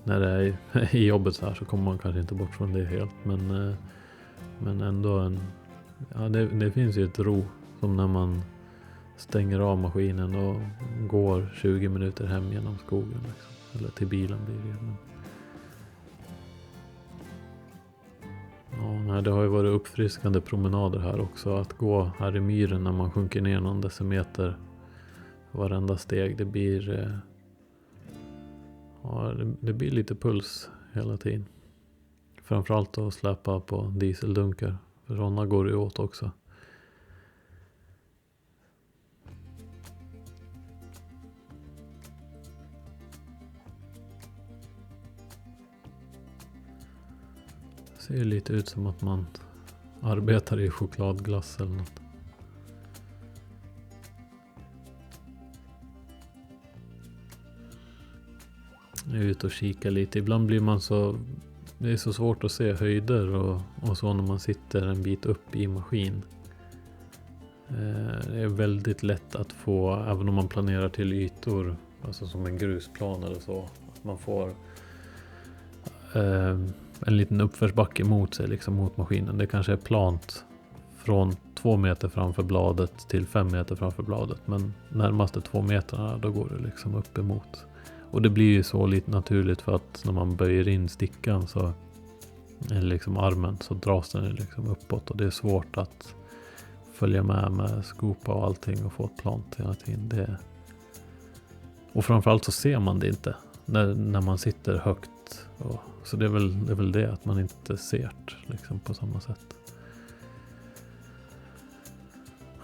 när det är i jobbet så här så kommer man kanske inte bort från det helt, men ändå det finns ju ett ro som när man stänger av maskinen och går 20 minuter hem genom skogen liksom. Eller till bilen blir det. Men det har ju varit uppfriskande promenader här också, att gå här i myren när man sjunker ner någon decimeter varenda steg. Det blir det blir lite puls hela tiden. Framförallt att släppa på dieseldunkar. För sådana går det åt också. Det ser lite ut som att man arbetar i chokladglass eller något. Jag är ute och kikar lite. Ibland blir man det är så svårt att se höjder och så när man sitter en bit upp i maskin. Det är väldigt lätt att få, även om man planerar till ytor, alltså som en grusplan eller så, att man får en liten uppförsbacke mot sig, liksom mot maskinen. Det kanske är plant från 2 meter framför bladet till 5 meter framför bladet, men närmaste 2 meterna då går det liksom upp emot. Och det blir ju så lite naturligt för att när man böjer in stickan så eller liksom armen så dras den liksom uppåt, och det är svårt att följa med skopa och allting och få ett plant hela tiden. Och framförallt så ser man det inte när man sitter högt. Så det är väl det att man inte ser det liksom på samma sätt.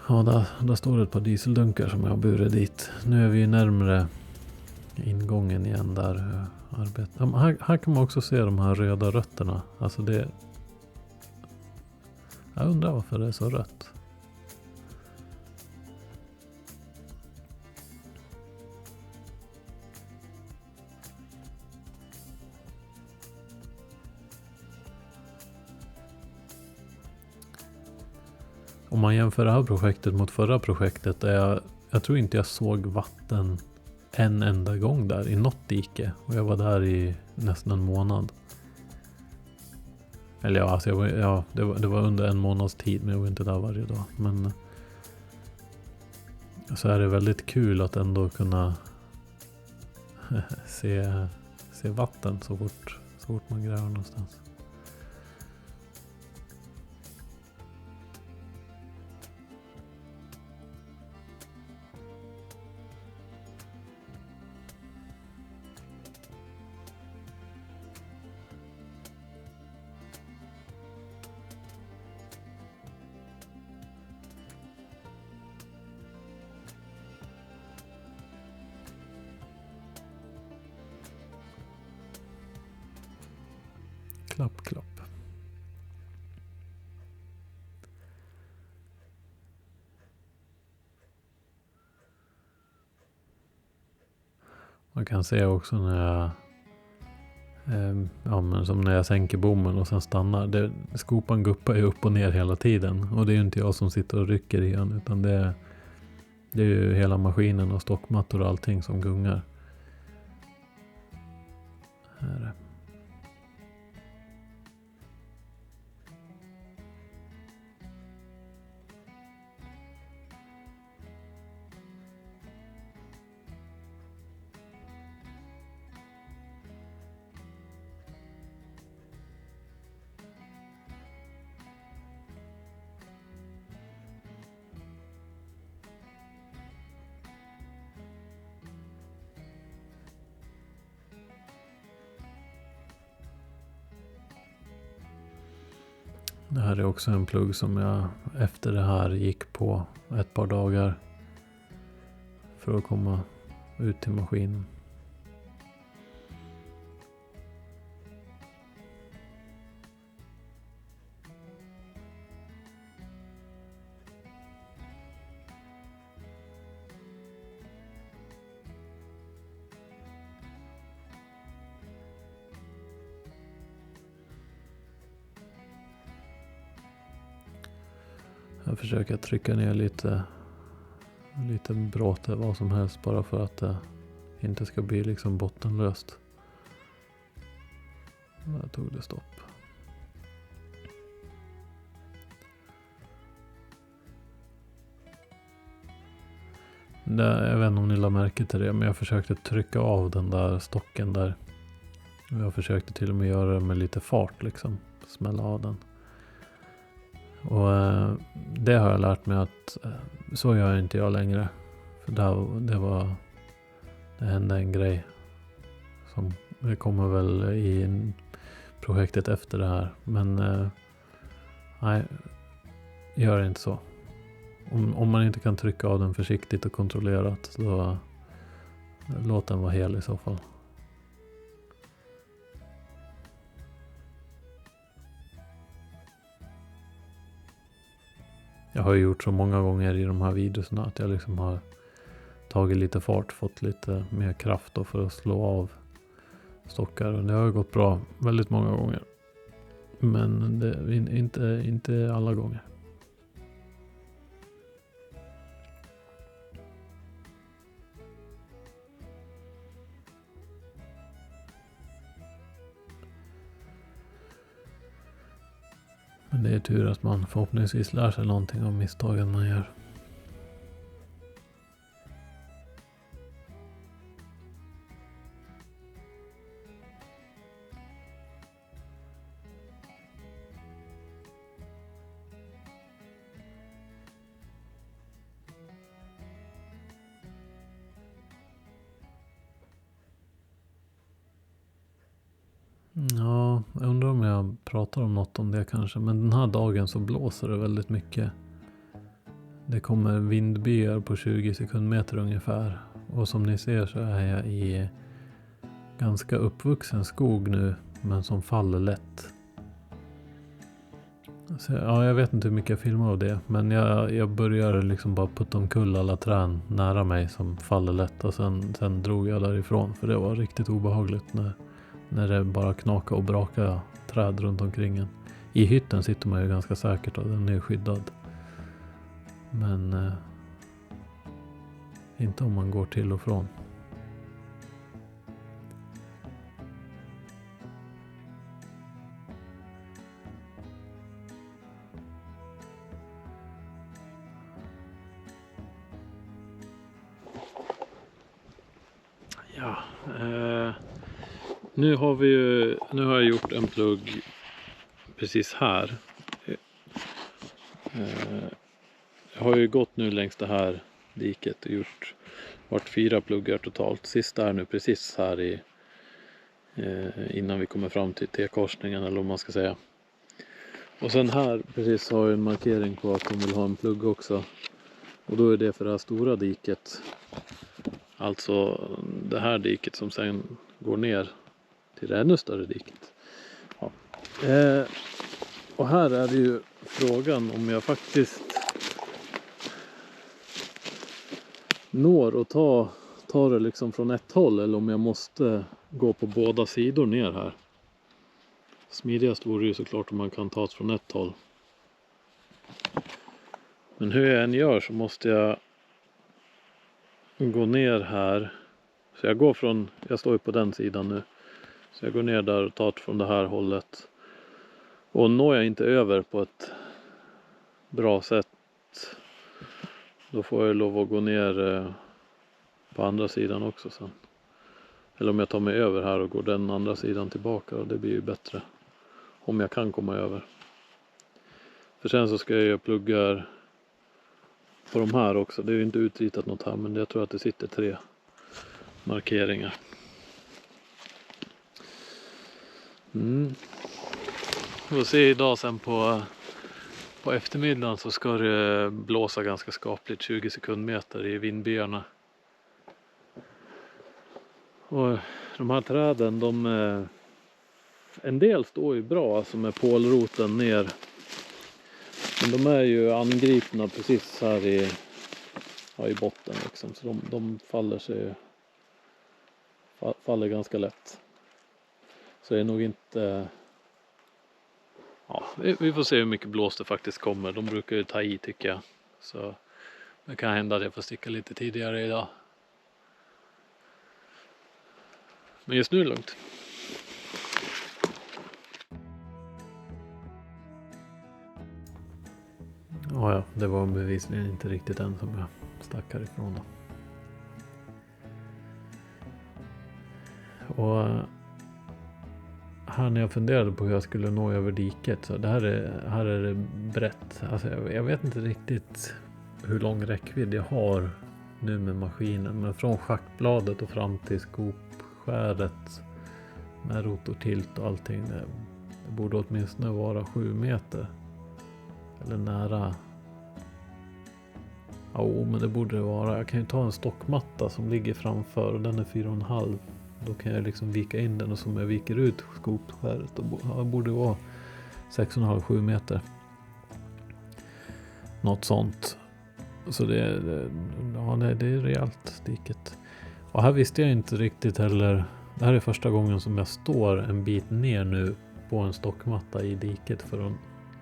Ja, där står det ett par dieseldunkar som jag har burit dit. Nu är vi närmare ingången igen där arbetet. Här kan man också se de här röda rötterna. Alltså jag undrar varför det är så rött. om man jämför det här projektet mot förra projektet, jag tror inte jag såg vatten en enda gång där i något dike. Och jag var där i nästan en månad. Eller ja, alltså det var under en månads tid, men jag var inte där varje dag. Men så är det väldigt kul att ändå kunna se vatten så fort man gräver någonstans. Klapp, klapp. Man kan se också när men som när jag sänker bommen och sen stannar. Skopan guppar ju upp och ner hela tiden. Och det är ju inte jag som sitter och rycker i den, utan det är ju hela maskinen och stockmattor och allting som gungar. Här. Det här är också en plugg som jag efter det här gick på ett par dagar för att komma ut till maskinen. Jag försöker trycka ner lite bråte, vad som helst, bara för att det inte ska bli liksom bottenlöst. Där tog det stopp. Jag vet inte om ni la märke till det, men jag försökte trycka av den där stocken där. Jag försökte till och med göra det med lite fart liksom, smälla av den. Och det har jag lärt mig att så gör inte jag längre. För det hände en grej som det kommer väl i projektet efter det här. Men nej, gör inte så. Om man inte kan trycka av den försiktigt och kontrollerat, så låt den vara hel i så fall. Jag har gjort så många gånger i de här videorna att jag liksom har tagit lite fart, fått lite mer kraft då för att slå av stockar. Och det har gått bra väldigt många gånger. Men inte alla gånger. Men det är tur att man förhoppningsvis lär sig någonting av misstagen man gör. Ja, jag undrar om jag pratar om något om det kanske. Men den här dagen så blåser det väldigt mycket. Det kommer vindbyar på 20 sekundmeter ungefär. Och som ni ser så är jag i ganska uppvuxen skog nu, men som faller lätt. Så, ja, jag vet inte hur mycket jag filmar av det. Men jag börjar liksom bara putta omkull alla träd nära mig som faller lätt. Och sen drog jag därifrån, för det var riktigt obehagligt när det bara knakade och brakade träd runt omkring en. I hytten sitter man ju ganska säkert och den är skyddad. Men inte om man går till och från. Ja, nu har jag gjort en plugg precis här. Jag har ju gått nu längs det här diket och varit 4 pluggar totalt. Sista är nu precis här innan vi kommer fram till T-korsningen, eller vad man ska säga. Och sen här precis har jag en markering på att de vill ha en plugg också. Och då är det för det här stora diket. Alltså det här diket som sen går ner till det ännu större diket. Ja. Och här är det ju frågan om jag faktiskt når och ta det liksom från ett håll, eller om jag måste gå på båda sidor ner här. Smidigast vore ju såklart om man kan ta det från ett håll. Men hur jag än gör så måste jag gå ner här. Så jag står ju på den sidan nu. Så jag går ner där och tar det från det här hållet. Och når jag inte över på ett bra sätt, då får jag lov att gå ner på andra sidan också sen. Eller om jag tar mig över här och går den andra sidan tillbaka, och det blir ju bättre. Om jag kan komma över. För sen så ska jag göra pluggar på de här också. Det är ju inte utritat något här, men jag tror att det sitter 3 markeringar. Vi får se idag sen på eftermiddagen, så ska det blåsa ganska skapligt, 20 sekundmeter i vindbyarna. Och de här träden, en del står ju bra, alltså med pålroten ner. Men de är ju angripna precis här i botten liksom. Så de faller ganska lätt. Så det är nog inte... Ja, vi får se hur mycket blås det faktiskt kommer. De brukar ju ta i, tycker jag. Så det kan hända att jag får sticka lite tidigare idag. Men just nu är det lugnt. Ja, det var bevisligen inte riktigt den som jag stack härifrån då. Och här när jag funderade på hur jag skulle nå över diket, så här är det brett. Alltså jag vet inte riktigt hur lång räckvidd jag har nu med maskinen, men från schaktbladet och fram till skopskäret med rotortilt och allting, det borde åtminstone vara 7 meter eller nära. Ja, men det borde det vara. Jag kan ju ta en stockmatta som ligger framför, och den är 4,5. Då kan jag liksom vika in den, och som jag viker ut skopskäret, och det borde vara 6,5-7 meter. Något sånt. Så det är rejält diket. Och här visste jag inte riktigt heller. Det här är första gången som jag står en bit ner nu på en stockmatta i diket för att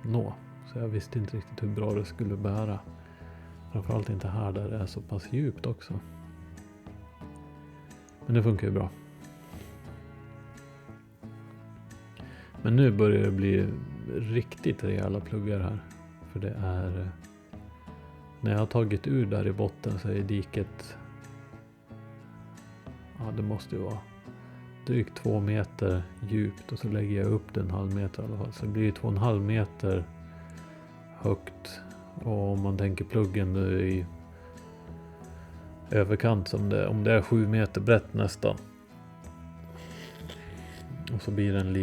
nå. Så jag visste inte riktigt hur bra det skulle bära. Framförallt inte här där det är så pass djupt också. Men det funkar ju bra. Men nu börjar det bli riktigt rejäla pluggar här. För det är... När jag har tagit ur där i botten så är diket... Ja, det måste ju vara drygt 2 meter djupt. Och så lägger jag upp den 1,5 meter i alla fall. Så det blir 2,5 meter högt. Och om man tänker pluggen nu i överkant, om det är 7 meter brett nästan. Och så blir den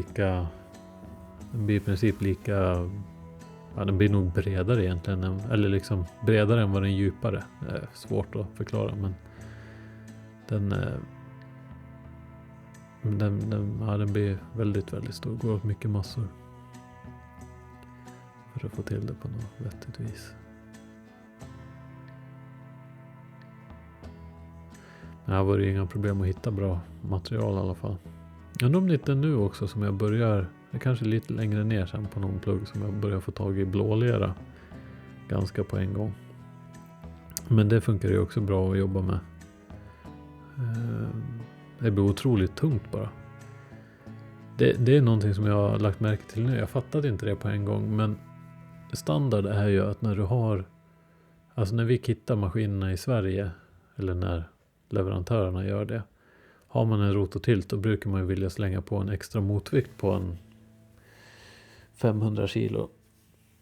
blir i princip lika, ja, den blir nog bredare egentligen, eller liksom bredare än vad den är djupare. Det är svårt att förklara, men den blir väldigt, väldigt stor. Går åt mycket massor för att få till det på något vettigt vis. Det här var det inga problem att hitta bra material i alla fall. Jag undrar om det inte nu också som jag börjar, det är kanske lite längre ner sen på någon plugg, som jag börjar få tag i blålera ganska på en gång. Men det funkar ju också bra att jobba med. Det blir otroligt tungt bara. Det är någonting som jag har lagt märke till nu. Jag fattade inte det på en gång. Men standard är ju att när du har... Alltså när vi kittar maskinerna i Sverige. Eller när leverantörerna gör det. Har man en rototilt då brukar man ju vilja slänga på en extra motvikt på en 500 kilo.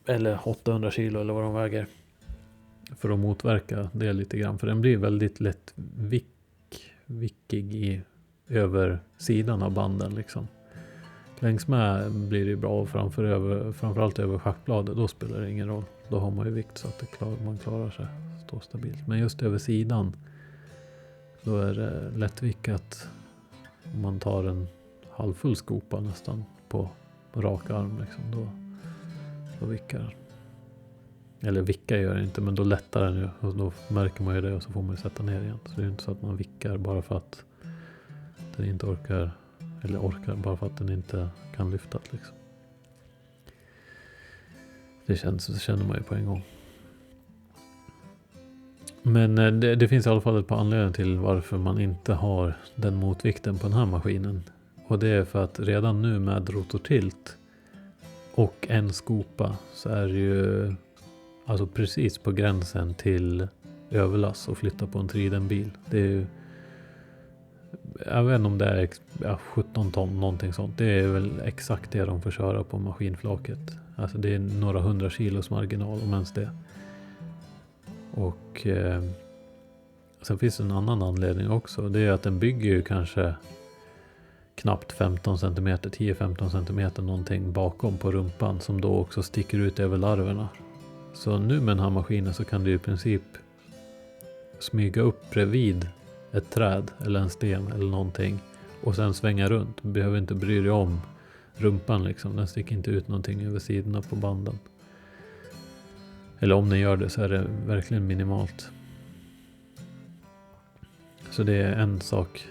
Eller 800 kilo eller vad de väger. För att motverka det lite grann. För den blir väldigt lätt vickig i över sidan av banden liksom. Längs med blir det bra och framförallt över schackbladet. Då spelar det ingen roll. Då har man ju vikt så att man klarar sig. Stå stabilt. Men just över sidan. Då är det lättvickat. Om man tar en halvfull skopa nästan på rak arm liksom. Då vickar den. Eller vicka gör det inte, men då lättar den ju. Och då märker man ju det och så får man ju sätta ner igen. Så det är inte så att man vickar bara för att den inte orkar. Eller orkar bara för att den inte kan lyfta liksom. Det känner man ju på en gång. Men det finns i alla fall ett par anledningar till varför man inte har den motvikten på den här maskinen. Och det är för att redan nu med rotortilt och en skopa så är det ju alltså precis på gränsen till överlass och flytta på en tridenbil. Det är ju, jag vet inte om det är 17 ton någonting sånt. Det är väl exakt det de får köra på maskinflaket. Alltså det är några 100 kilos marginal om ens det. Och sen finns det en annan anledning också. Det är att den bygger ju kanske knappt 15 cm, 10-15 cm någonting bakom på rumpan som då också sticker ut över larverna. Så nu med den här maskinen så kan du i princip smyga upp bredvid ett träd eller en sten eller någonting och sen svänga runt. Du behöver inte bry dig om rumpan liksom. Den sticker inte ut någonting över sidorna på banden. Eller om den gör det så är det verkligen minimalt. Så det är en sak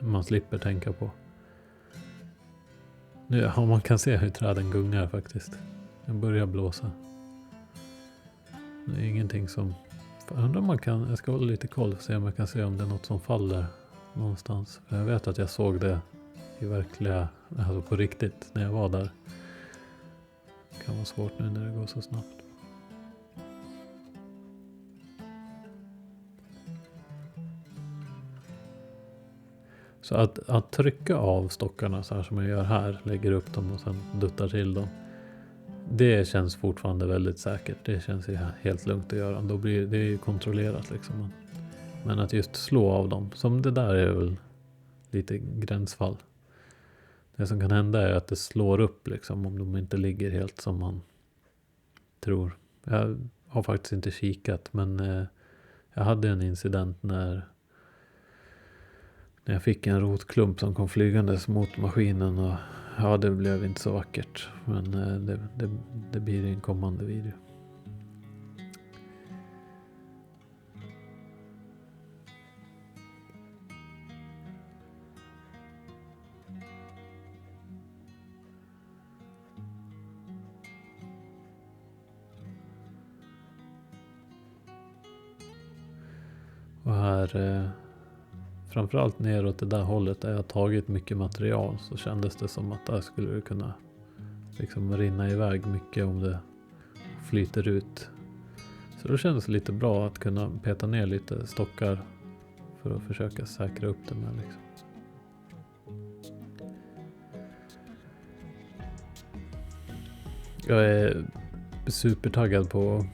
man slipper tänka på. Nu, man kan se hur träden gungar faktiskt. Den börjar blåsa. Det är ingenting som... Jag undrar om man kan... Jag ska hålla lite koll och se om jag kan se om det är något som faller någonstans. För jag vet att jag såg det i verkliga... Alltså på riktigt när jag var där. Det kan vara svårt nu när det går så snabbt. Så att trycka av stockarna så här som jag gör här, lägger upp dem och sen duttar till dem. Det känns fortfarande väldigt säkert. Det känns ju helt lugnt att göra. Då blir det ju kontrollerat liksom. Men att just slå av dem, som det där är väl lite gränsfall. Det som kan hända är att det slår upp liksom om de inte ligger helt som man tror. Jag har faktiskt inte kikat, men jag hade en incident när jag fick en rotklump som kom flygandes mot maskinen och ja, det blev inte så vackert. Men det blir en kommande video. Och här... Framförallt neråt det där hållet där jag tagit mycket material så kändes det som att där skulle det kunna liksom rinna iväg mycket om det flyter ut. Så det kändes lite bra att kunna peta ner lite stockar för att försöka säkra upp det med liksom. Jag är supertaggad på att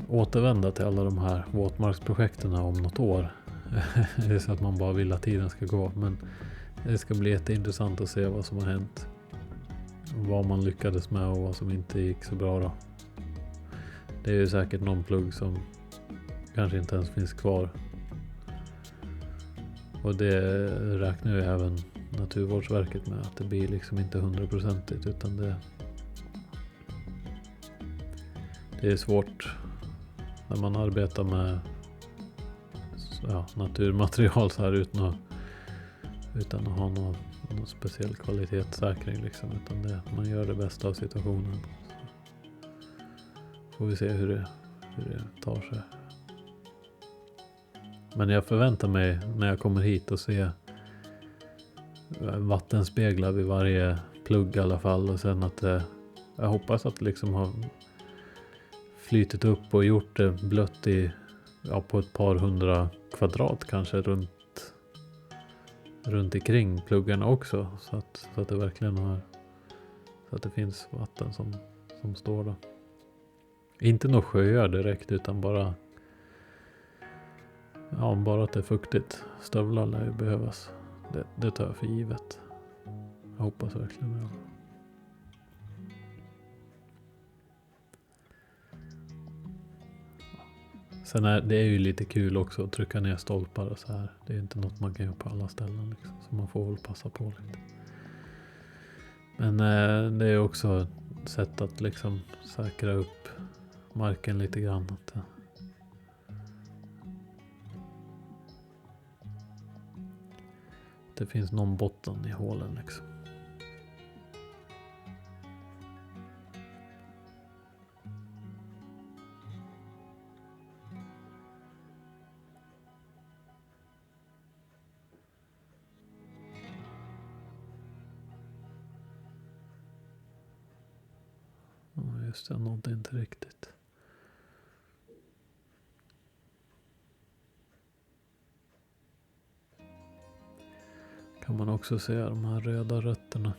återvända till alla de här våtmarksprojekten om något år. Det är så att man bara vill att tiden ska gå. Men det ska bli jätteintressant att se vad som har hänt. Vad man lyckades med och vad som inte gick så bra då. Det är ju säkert någon plugg som kanske inte ens finns kvar. Och det räknar ju även Naturvårdsverket med. Att det blir liksom inte 100% utan det är svårt när man arbetar med naturmaterial så här utan att ha någon speciell kvalitetssäkring liksom, utan man gör det bästa av situationen. Så får vi se hur det tar sig. Men jag förväntar mig när jag kommer hit och se vattenspeglar vid varje plugg i alla fall. Och sen att jag hoppas att liksom har flytit upp och gjort det blött på ett par 100 kvadrat kanske runt omkring pluggarna också. Så att det verkligen så att det finns vatten som står där. Inte några sjöar direkt utan bara att det är fuktigt. Stövlar lär ju behövas. Det tar jag för givet. Jag hoppas verkligen det. Sen det är ju lite kul också att trycka ner stolpar och så här. Det är inte något man kan göra på alla ställen liksom. Så man får väl passa på lite. Men det är också ett sätt att liksom säkra upp marken lite grann. Att det finns någon botten i hålen liksom. Just det, jag nådde inte riktigt. Kan man också se de här röda rötterna.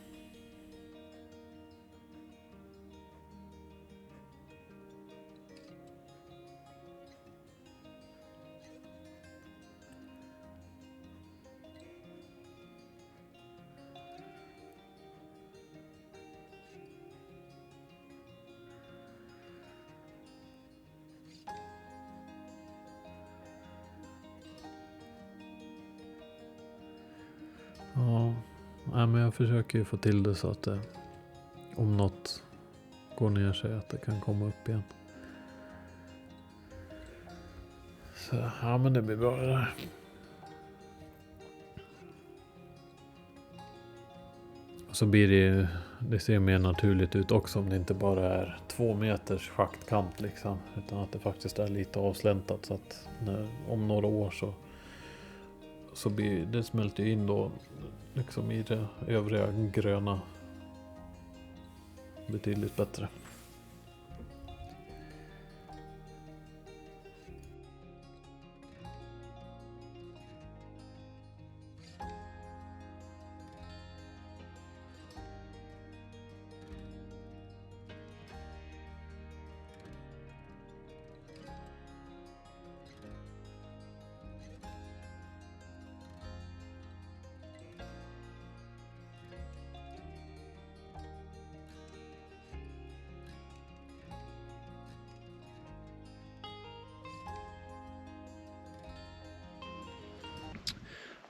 Ja, men jag försöker ju få till det så att det, om något går ner sig, att det kan komma upp igen. Så ja, men det blir bra det där. Och så blir det ser mer naturligt ut också om det inte bara är 2 meters schaktkant liksom. Utan att det faktiskt är lite avsläntat så att om några år så blir det smälter in då liksom i det övriga gröna betydligt bättre.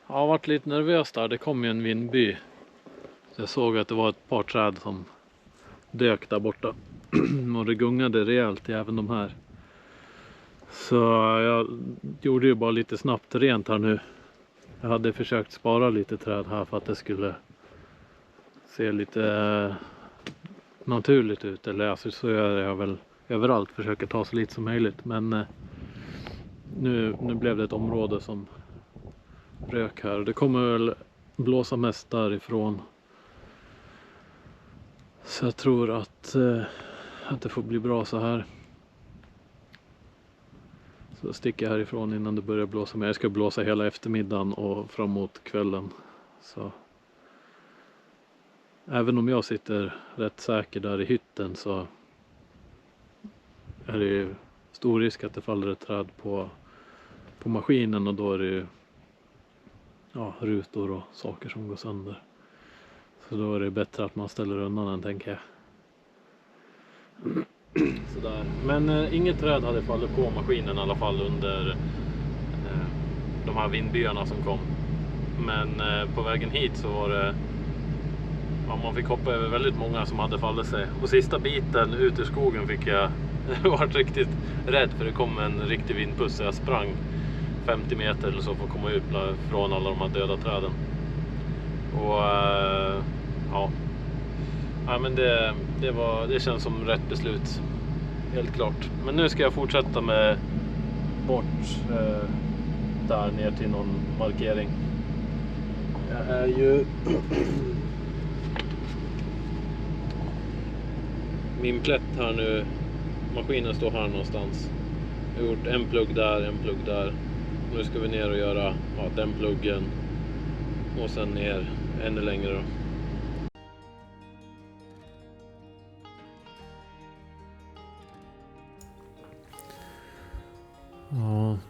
Jag har varit lite nervös där. Det kom ju en vindby. Så jag såg att det var ett par träd som dök där borta. Och det gungade rejält i även de här. Så jag gjorde ju bara lite snabbt rent här nu. Jag hade försökt spara lite träd här för att det skulle se lite naturligt ut. Eller alltså, så gör jag väl överallt. Försöker ta så lite som möjligt. Men nu blev det ett område som rök här. Det kommer väl blåsa mest därifrån. Så jag tror att det får bli bra så här. Så sticker jag härifrån innan det börjar blåsa mer. Jag ska blåsa hela eftermiddagen och framåt kvällen. Så även om jag sitter rätt säker där i hytten så är det ju stor risk att det faller ett träd på maskinen och då är det ju rutor och saker som går sönder. Så då är det bättre att man ställer undan den, tänker jag. Sådär. Men inget träd hade fallit på maskinen i alla fall under de här vindbyarna som kom. Men på vägen hit så var det man fick hoppa över väldigt många som hade fallit sig. Och sista biten ut ur skogen fick jag varit riktigt rädd för det kom en riktig vindpuss så jag sprang 50 meter eller så för att komma ut från alla de här döda träden. Och men det känns som rätt beslut. Helt klart. Men nu ska jag fortsätta med där ner till någon markering. Jag är ju... Min plätt här nu, maskinen står här någonstans. Jag har gjort en plugg där. Nu ska vi ner och göra den pluggen. Och sen ner ännu längre då.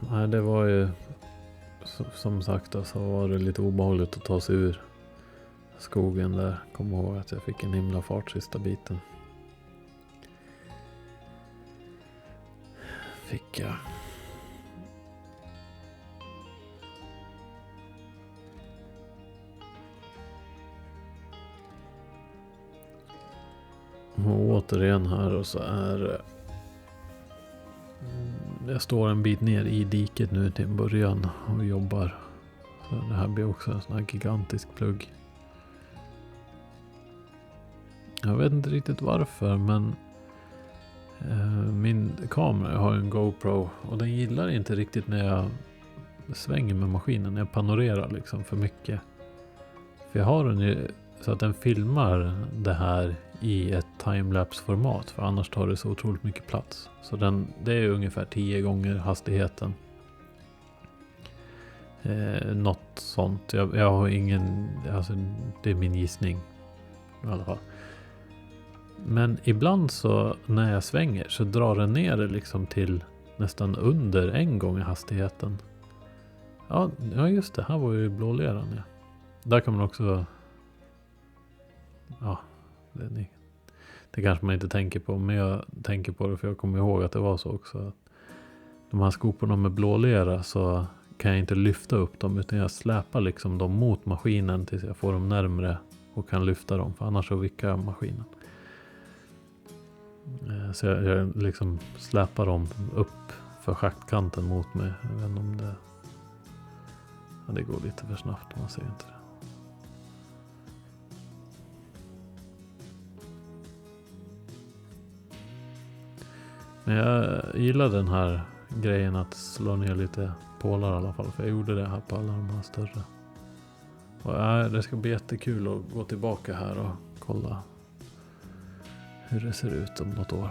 Ja, det var ju som sagt så var det lite obehagligt att ta sig ur skogen där. Kom ihåg att jag fick en himla fart sista biten. Fick jag. Och återigen här och så är jag står en bit ner i diket nu till början och jobbar. Så det här blir också en sån här gigantisk plugg. Jag vet inte riktigt varför, men min kamera, jag har en GoPro och den gillar inte riktigt när jag svänger med maskinen, när jag panorerar liksom för mycket. För jag har den ju så att den filmar det här i ett timelapse-format, för annars tar det så otroligt mycket plats. Så det är ungefär 10 gånger hastigheten. Något sånt. Jag har ingen, alltså det är min gissning i alla fall. Men ibland så när jag svänger så drar den ner det liksom till nästan under 1 gång hastigheten. Ja just det, här var ju blåleran. Ja. Där kan man också... Ja, det kanske man inte tänker på, men jag tänker på det för jag kommer ihåg att det var så också. De här skoporna med blålera så kan jag inte lyfta upp dem, utan jag släpar liksom dem mot maskinen tills jag får dem närmre och kan lyfta dem, för annars så vickar jag maskinen. Så jag liksom släpar dem upp för schaktkanten mot mig. Jag vet inte om det... Ja, det går lite för snabbt, man ser inte det. Men jag gillar den här grejen att slå ner lite pålar i alla fall. För jag gjorde det här på alla de här större. Och det ska bli jättekul att gå tillbaka här och kolla hur det ser ut om något år.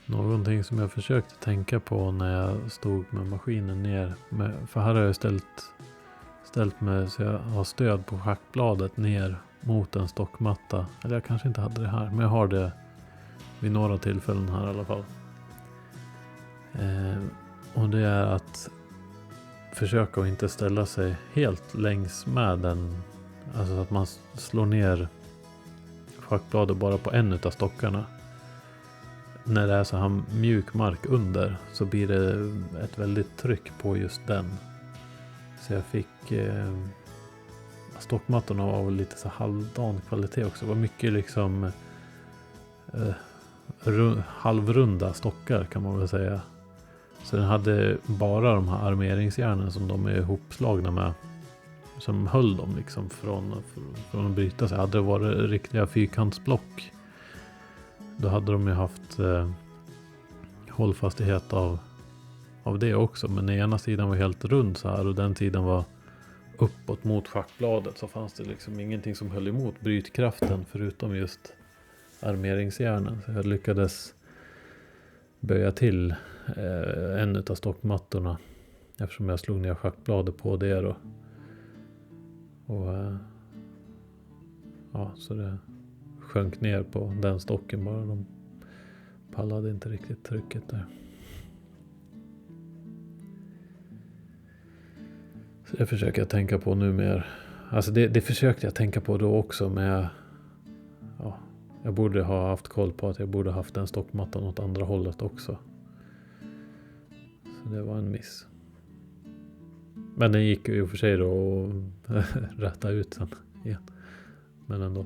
Någonting som jag försökte tänka på när jag stod med maskinen ner. För här har jag ställt mig så jag har stöd på schaktbladet ner mot en stockmatta. Eller jag kanske inte hade det här, men jag har det vid några tillfällen här i alla fall. Och det är att försöka att inte ställa sig helt längs med den. Alltså att man slår ner schaktbladet bara på en utav stockarna. När det är så här mjuk mark under så blir det ett väldigt tryck på just den. Så jag fick stockmattorna av lite så halvdan kvalitet också. Det var mycket liksom halvrunda stockar kan man väl säga. Så den hade bara de här armeringsjärnen som de är ihopslagna med. Som höll dem liksom från att bryta sig. Hade det varit riktiga fyrkantsblock, då hade de ju hållfastighet av det också. Men när ena sidan var helt rund så här och den sidan var uppåt mot schackbladet, så fanns det liksom ingenting som höll emot brytkraften förutom just armeringsjärnen. Så jag lyckades böja till en av stockmattorna eftersom jag slog ner schackbladet på det då. Och ja, så det sjönk ner på den stocken bara. De pallade inte riktigt trycket där. Så det försöker jag tänka på nu mer. Alltså det försökte jag tänka på då också, med ja, jag borde ha haft koll på att jag borde haft den stockmattan åt andra hållet också. Så det var en miss. Men den gick ju för sig då att rätta ut sen igen. Men ändå.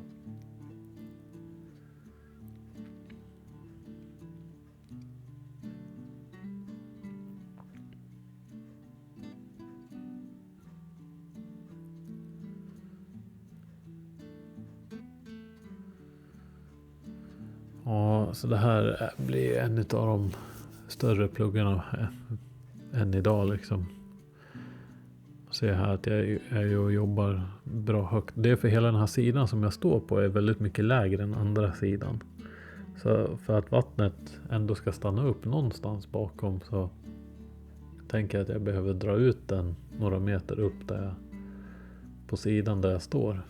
Ja, så det här blir en av de större pluggarna än idag liksom. Se här att jag är ju och jobbar bra högt. Det är för hela den här sidan som jag står på är väldigt mycket lägre än andra sidan. Så för att vattnet ändå ska stanna upp någonstans bakom, så tänker jag att jag behöver dra ut den några meter upp där på sidan där jag står.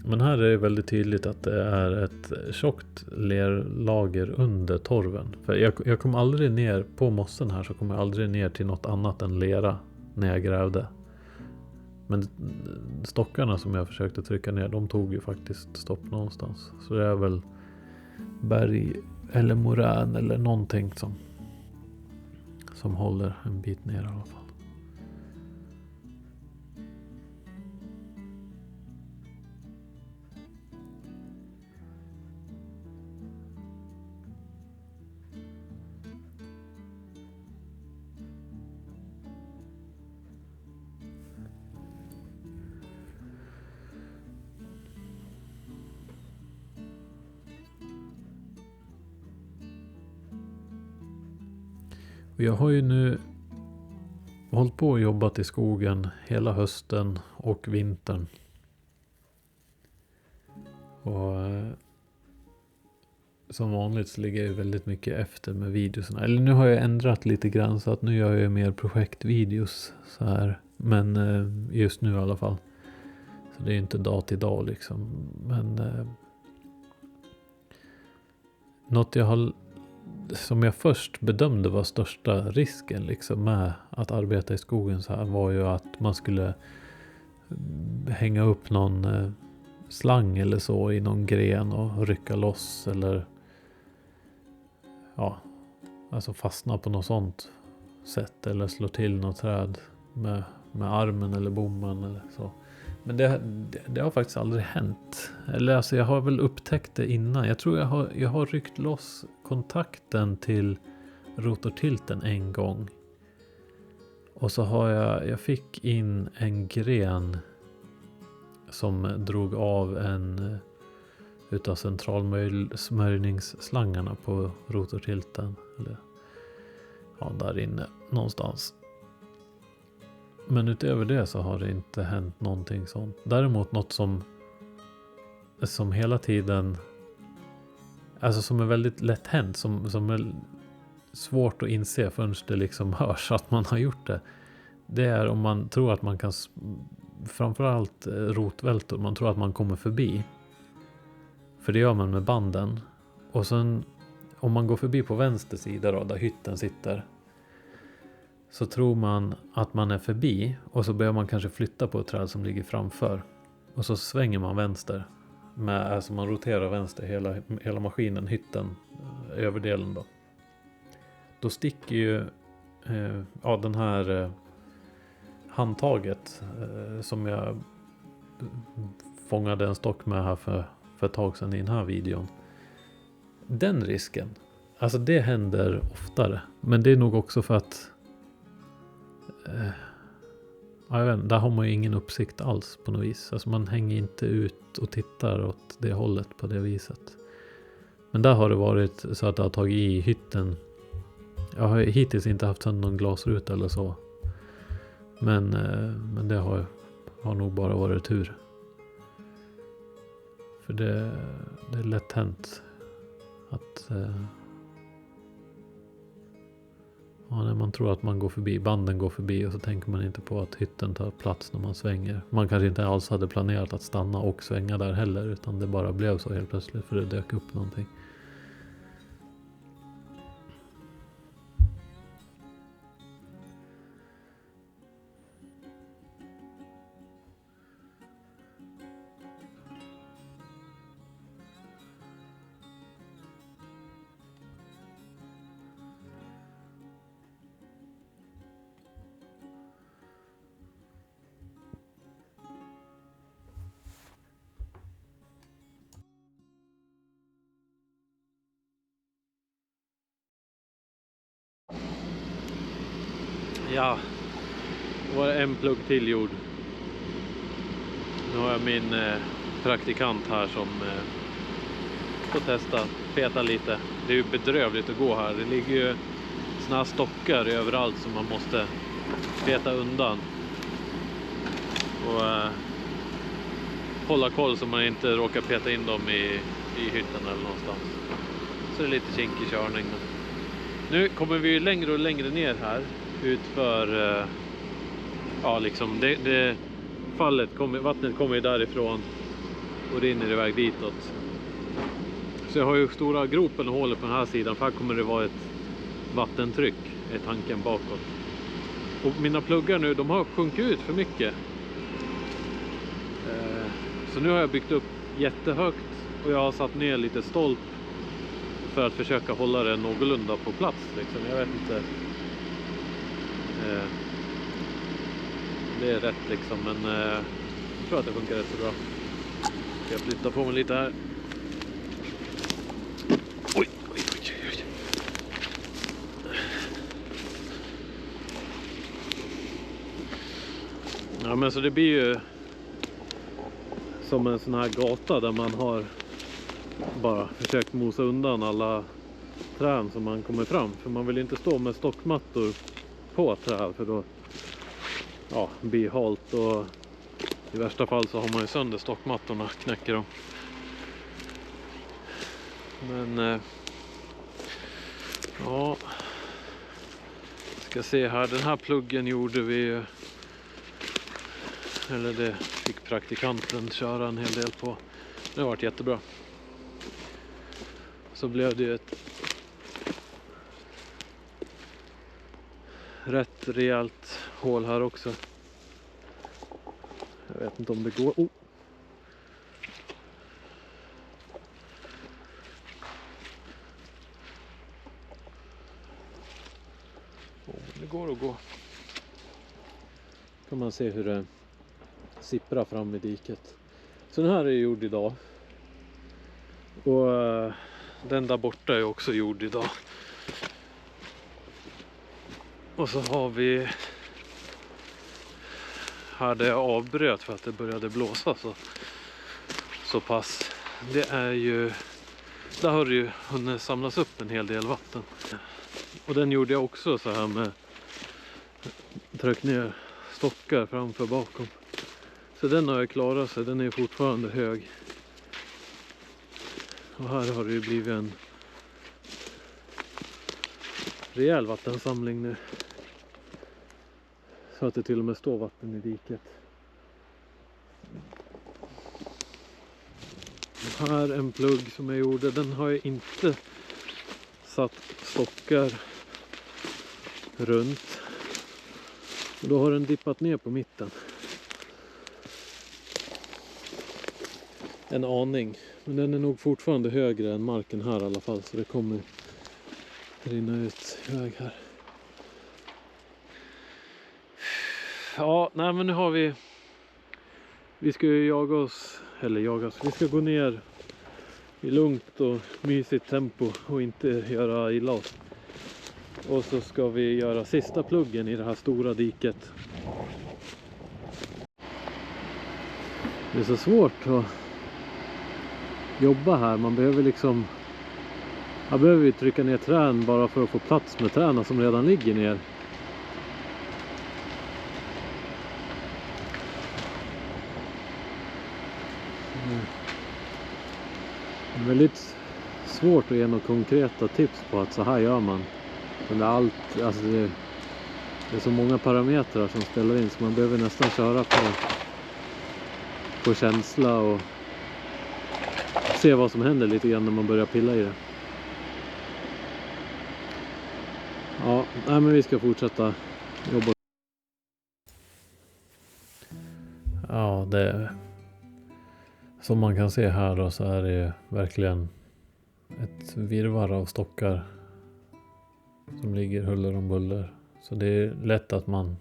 Men här är det väldigt tydligt att det är ett tjockt lerlager under torven. För jag kom aldrig ner på mossen här, så kom jag aldrig ner till något annat än lera när jag grävde. Men stockarna som jag försökte trycka ner, de tog ju faktiskt stopp någonstans. Så det är väl berg eller morän eller någonting som håller en bit ner i alla fall. Och jag har ju nu hållit på och jobbat i skogen hela hösten och vintern. Och som vanligt så ligger jag väldigt mycket efter med videorna. Eller nu har jag ändrat lite grann så att nu gör jag mer projektvideos så här. Men just nu i alla fall. Så det är inte dag till dag liksom. Men något som jag först bedömde var största risken liksom med att arbeta i skogen så här var ju att man skulle hänga upp någon slang eller så i någon gren och rycka loss eller ja, alltså fastna på något sånt sätt eller slå till något träd med armen eller bommen eller så. Men det har faktiskt aldrig hänt. Eller alltså jag har väl upptäckt det innan. Jag tror jag har ryckt loss kontakten till rotortilten en gång. Och så har jag fick in en gren som drog av en utav centralsmörjningsslangarna på rotortilten. Eller ja, där inne någonstans. Men utöver det så har det inte hänt någonting sånt. Däremot något som hela tiden, alltså som är väldigt lätt hänt, som är svårt att inse förrän det liksom hörs att man har gjort det. Det är om man tror att man kan, framförallt rotvältor, man tror att man kommer förbi. För det gör man med banden. Och sen om man går förbi på vänster sida då, där hytten sitter, så tror man att man är förbi och så börjar man kanske flytta på ett träd som ligger framför. Och så svänger man vänster. Alltså man roterar vänster hela maskinen, hytten, överdelen då. Då sticker ju den här handtaget som jag fångade en stock med här för ett tag sedan i den här videon. Den risken, alltså det händer oftare. Men det är nog också för att jag vet inte, där har man ju ingen uppsikt alls på något vis. Alltså man hänger inte ut och tittar åt det hållet på det viset. Men där har det varit så att det har tagit i hytten. Jag har hittills inte haft sönder någon glasruta eller så. Men det har nog bara varit tur. För det är lätt hänt att när man tror att man går förbi, banden går förbi och så tänker man inte på att hytten tar plats när man svänger. Man kanske inte alls hade planerat att stanna och svänga där heller, utan det bara blev så helt plötsligt för det dök upp någonting. Ja, det var en plugg till gjord. Nu har jag min praktikant här som får testa, peta lite. Det är ju bedrövligt att gå här. Det ligger ju såna här stockar överallt som man måste peta undan. Och hålla koll så man inte råkar peta in dem i hytten eller någonstans. Så det är lite kinkig körning. Nu kommer vi ju längre och längre ner här. Utför ja liksom det fallet vattnet kommer ju därifrån och rinner iväg ditåt. Så jag har ju stora gropen och hålet på den här sidan, för här kommer det vara ett vattentryck, är tanken bakåt. Och mina pluggar nu, de har sjunkit ut för mycket. Så nu har jag byggt upp jättehögt och jag har satt ner lite stolp för att försöka hålla det någorlunda på plats liksom. Jag vet inte. Det är rätt liksom, men jag tror att det funkar rätt så bra. Ska jag flytta på mig lite här. Oj. Ja, men så det blir ju som en sån här gata där man har bara försökt mosa undan alla träd som man kommer fram. För man vill inte stå med stockmattor på träd, för då blir halt, och i värsta fall så har man ju sönder stockmattorna, knäcker dem. Men ja, ska se här, den här pluggen gjorde vi, eller det fick praktikanten köra en hel del på. Det har varit jättebra. Så blev det ett rätt rejält hål här också. Jag vet inte om det går. Det går att gå. Kan man se hur det sipprar fram i diket. Så den här är gjord idag. Och den där borta är också gjord idag. Och så har vi här där jag avbröt för att det började blåsa så pass. Det är ju, där har det ju hunnit samlas upp en hel del vatten. Och den gjorde jag också så här med, tryck ner stockar framför bakom. Så den har jag klarat sig, den är fortfarande hög. Och här har det ju blivit en rejäl vattensamling nu. Så att det till och med står vatten i diket. Här en plugg som jag gjorde, den har jag inte satt stockar runt. Och då har den dippat ner på mitten. En aning. Men den är nog fortfarande högre än marken här i alla fall. Så det kommer rinna ut iväg här. Ja, nej men nu har vi ska ju vi ska gå ner i lugnt och mysigt tempo och inte göra illa oss. Och så ska vi göra sista pluggen i det här stora diket. Det är så svårt att jobba här. Man behöver liksom Här behöver vi trycka ner trän bara för att få plats med träna som redan ligger ner. Det är väldigt svårt att ge några konkreta tips på att så här gör man. Men det är allt, alltså det är så många parametrar som ställer in så man behöver nästan köra på känsla och se vad som händer lite grann när man börjar pilla i det. Ja, nej men vi ska fortsätta jobba. Ja, det som man kan se här då så är det verkligen ett virrvarr av stockar som ligger huller om buller. Så det är lätt att man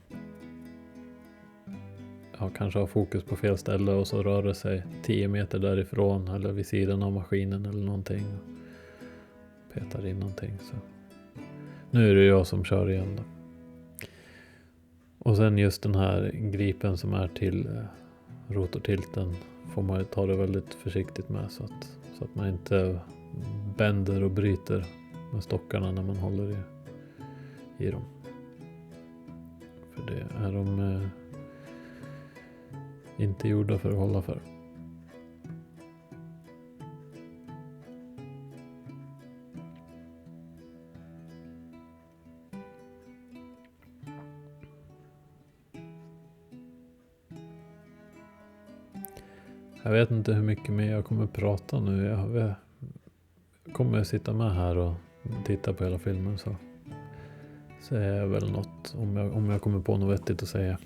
kanske har fokus på fel ställe och så rör det sig 10 meter därifrån eller vid sidan av maskinen eller någonting. Och petar in någonting. Så. Nu är det jag som kör igen då. Och sen just den här gripen som är till rotortilten får man ta det väldigt försiktigt med så att man inte bänder och bryter med stockarna när man håller i dem. För det är de inte gjorda för att hålla för. Jag vet inte hur mycket mer jag kommer prata nu. Jag kommer sitta med här och titta på hela filmen så säger jag väl något om jag kommer på något vettigt att säga.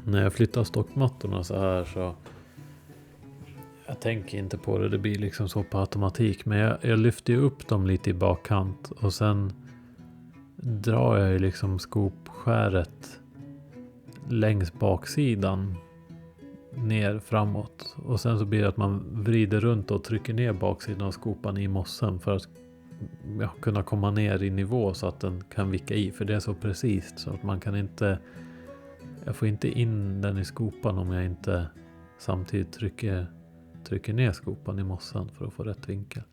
När jag flyttar stockmattorna så här så jag tänker inte på det blir liksom så på automatik. Men jag lyfter ju upp dem lite i bakkant och sen drar jag ju liksom skopskäret längs baksidan ner framåt. Och sen så blir det att man vrider runt och trycker ner baksidan av skopan i mossen för att kunna komma ner i nivå så att den kan vicka i. För det är så precis så att man kan inte... Jag får inte in den i skopan om jag inte samtidigt trycker ner skopan i mossen för att få rätt vinkel.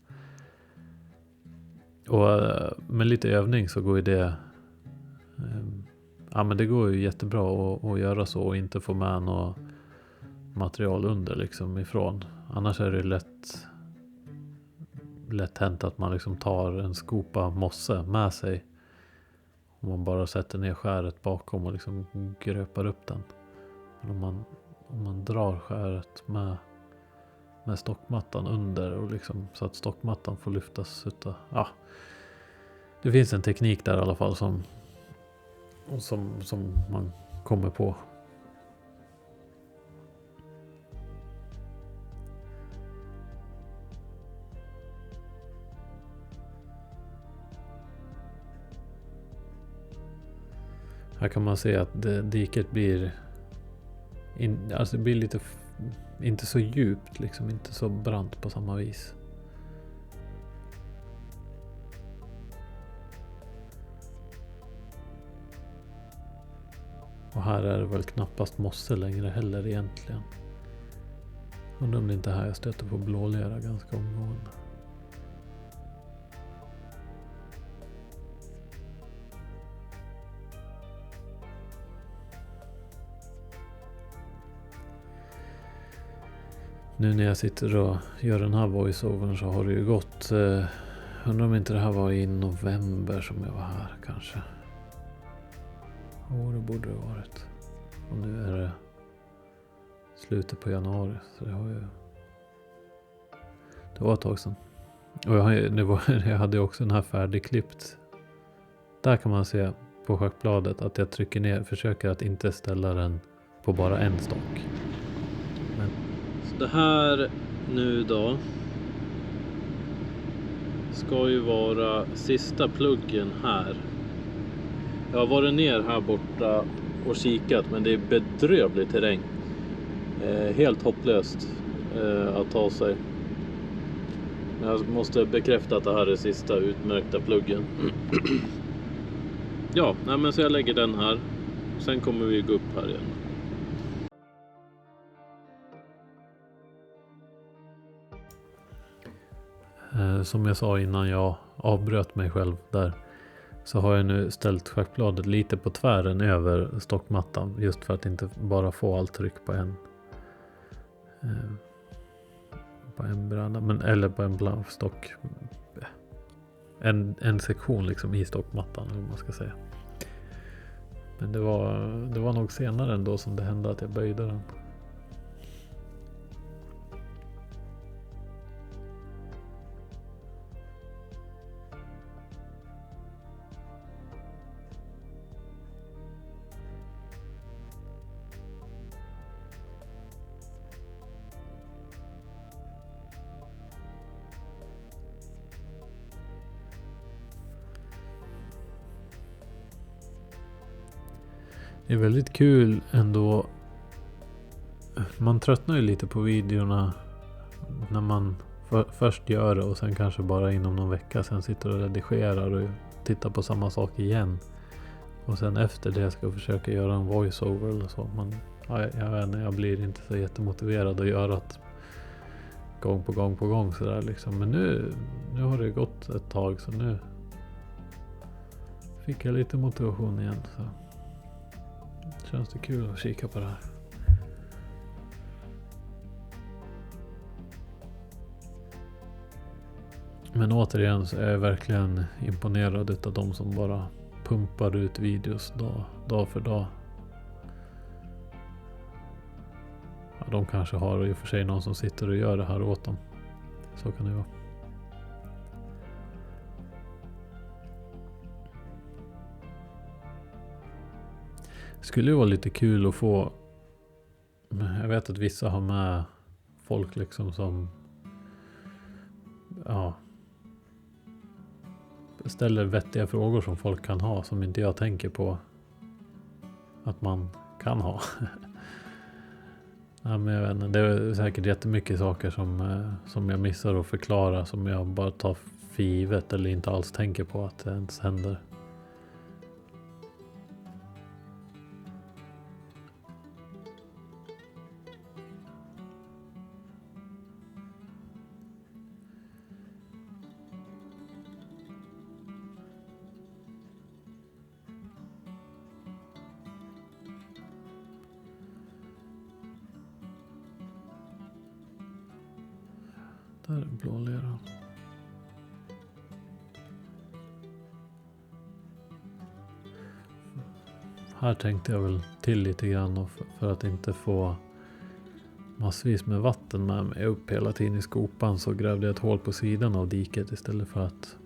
Och med lite övning så går ju det... men det går ju jättebra att göra så och inte få med något material under liksom ifrån. Annars är det lätt hänt att man liksom tar en skopa mosse med sig. Om man bara sätter ner skäret bakom och liksom gröpar upp den. Men om man drar skäret med stockmattan under och liksom så att stockmattan får lyftas utav. Ja. Det finns en teknik där i alla fall som man kommer på. Här kan man se att diket blir det blir lite inte så djupt liksom, inte så brant på samma vis. Och här är det väl knappast mosse längre heller egentligen. Undrar om det inte är här jag stöter på blålera ganska omgående. Nu när jag sitter och gör den här voiceovern så har det ju gått. Undrar om inte det här var i november som jag var här kanske. Det borde det ha varit. Och nu är det slutet på januari. Så det var ett tag sedan. Och jag hade också den här färdigklippt. Där kan man se på schackbladet att jag trycker ner. Försöker att inte ställa den på bara en stock. Men så det här nu då ska ju vara sista pluggen här. Jag har varit ner här borta och kikat, men det är bedrövlig terräng. Helt hopplöst att ta sig. Men jag måste bekräfta att det här är sista utmärkta pluggen. Ja, men så jag lägger den här. Sen kommer vi gå upp här igen. Som jag sa innan jag avbröt mig själv där, så har jag nu ställt schackbladet lite på tvären över stockmattan. Just för att inte bara få allt tryck på en bräda, eller på en stock. En sektion liksom i stockmattan, om man ska säga. Men det var nog senare ändå som det hände att jag böjde den. Det är väldigt kul ändå. Man tröttnar ju lite på videorna när man först gör det och sen kanske bara inom någon vecka sen sitter och redigerar och tittar på samma sak igen. Och sen efter det ska jag försöka göra en voiceover eller så. Men jag vet inte, jag blir inte så jättemotiverad att göra det gång på gång sådär liksom. Men nu har det gått ett tag, så nu fick jag lite motivation igen. Så känns det kul att kika på det här. Men återigen så är jag verkligen imponerad av de som bara pumpar ut videos dag för dag. Ja, de kanske har i och för sig någon som sitter och gör det här åt dem. Så kan det vara. Det skulle ju vara lite kul att få. Jag vet att vissa har med folk liksom som ställer vettiga frågor som folk kan ha, som inte jag tänker på att man kan ha. Ja, men jag vet inte, det är säkert jättemycket saker som jag missar att förklara, som jag bara tar för givet eller inte alls tänker på att det ens händer. Där är blålera. Här tänkte jag väl till lite grann för att inte få massvis med vatten med mig upp hela tiden i skopan, så grävde jag ett hål på sidan av diket istället för att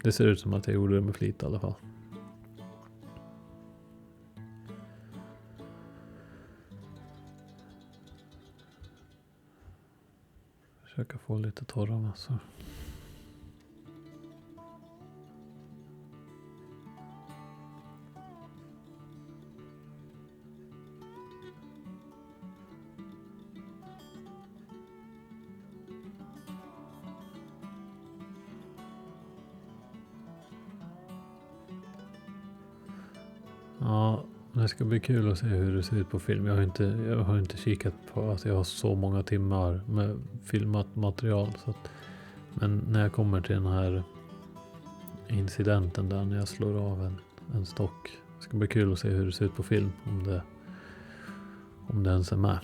det ser ut som att jag gjorde det med flit i alla fall. Försöka få lite torra massor. Ja, det ska bli kul att se hur det ser ut på film. Jag har inte kikat på, alltså jag har så många timmar med filmat material. Så att, men när jag kommer till den här incidenten där när jag slår av en stock. Det ska bli kul att se hur det ser ut på film. Om det ens är med.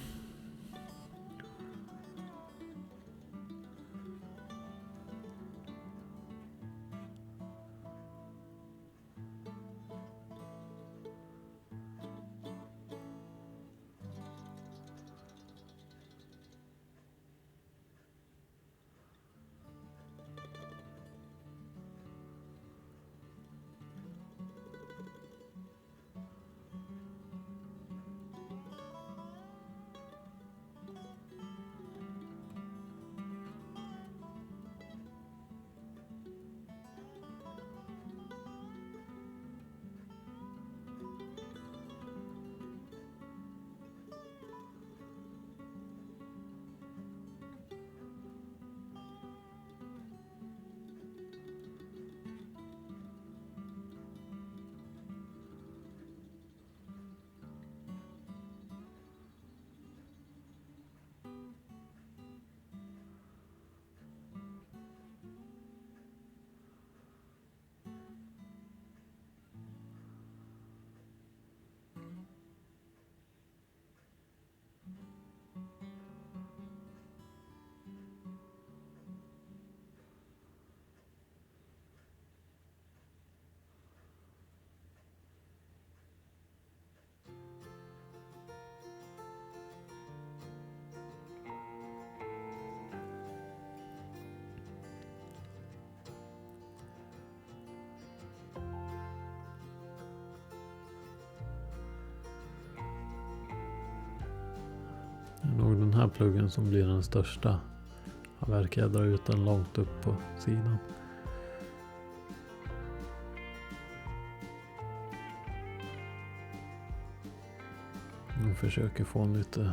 Det är nog den här pluggen som blir den största. Jag verkar dra ut den långt upp på sidan. Jag försöker få en lite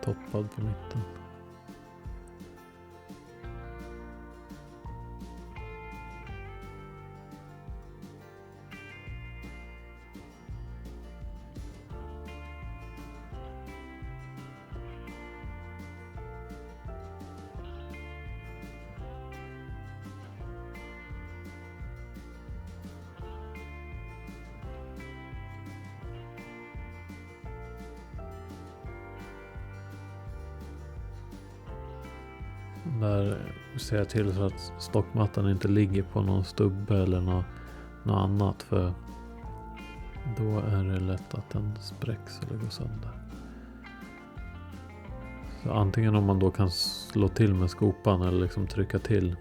toppad på mitten. Där ser jag till så att stockmattan inte ligger på någon stubbe eller något annat, för då är det lätt att den spräcks eller går sönder. Så antingen om man då kan slå till med skopan eller liksom trycka till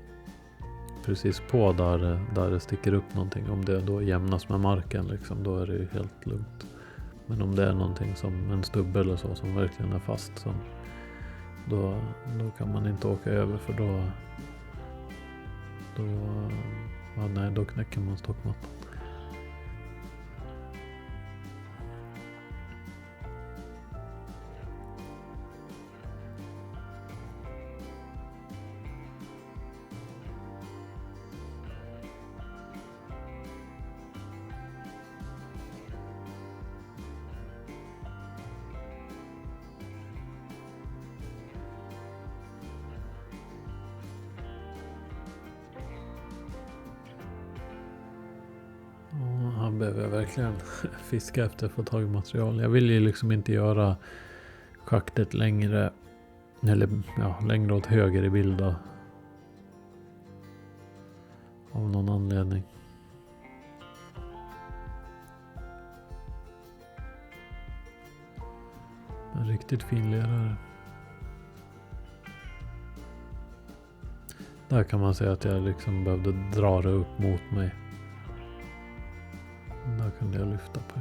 precis på där det sticker upp någonting. Om det då jämnas med marken liksom, då är det ju helt lugnt. Men om det är någonting som en stubbe eller så som verkligen är fast, så då kan man inte åka över, för då knäcker man stockmattan. Här behöver jag verkligen fiska efter att få tag i material. Jag vill ju liksom inte göra schaktet längre, eller längre åt höger i bild då. Av någon anledning. En riktigt fin lerare. Där kan man säga att jag liksom behövde dra det upp mot mig. Där kunde jag lyfta på.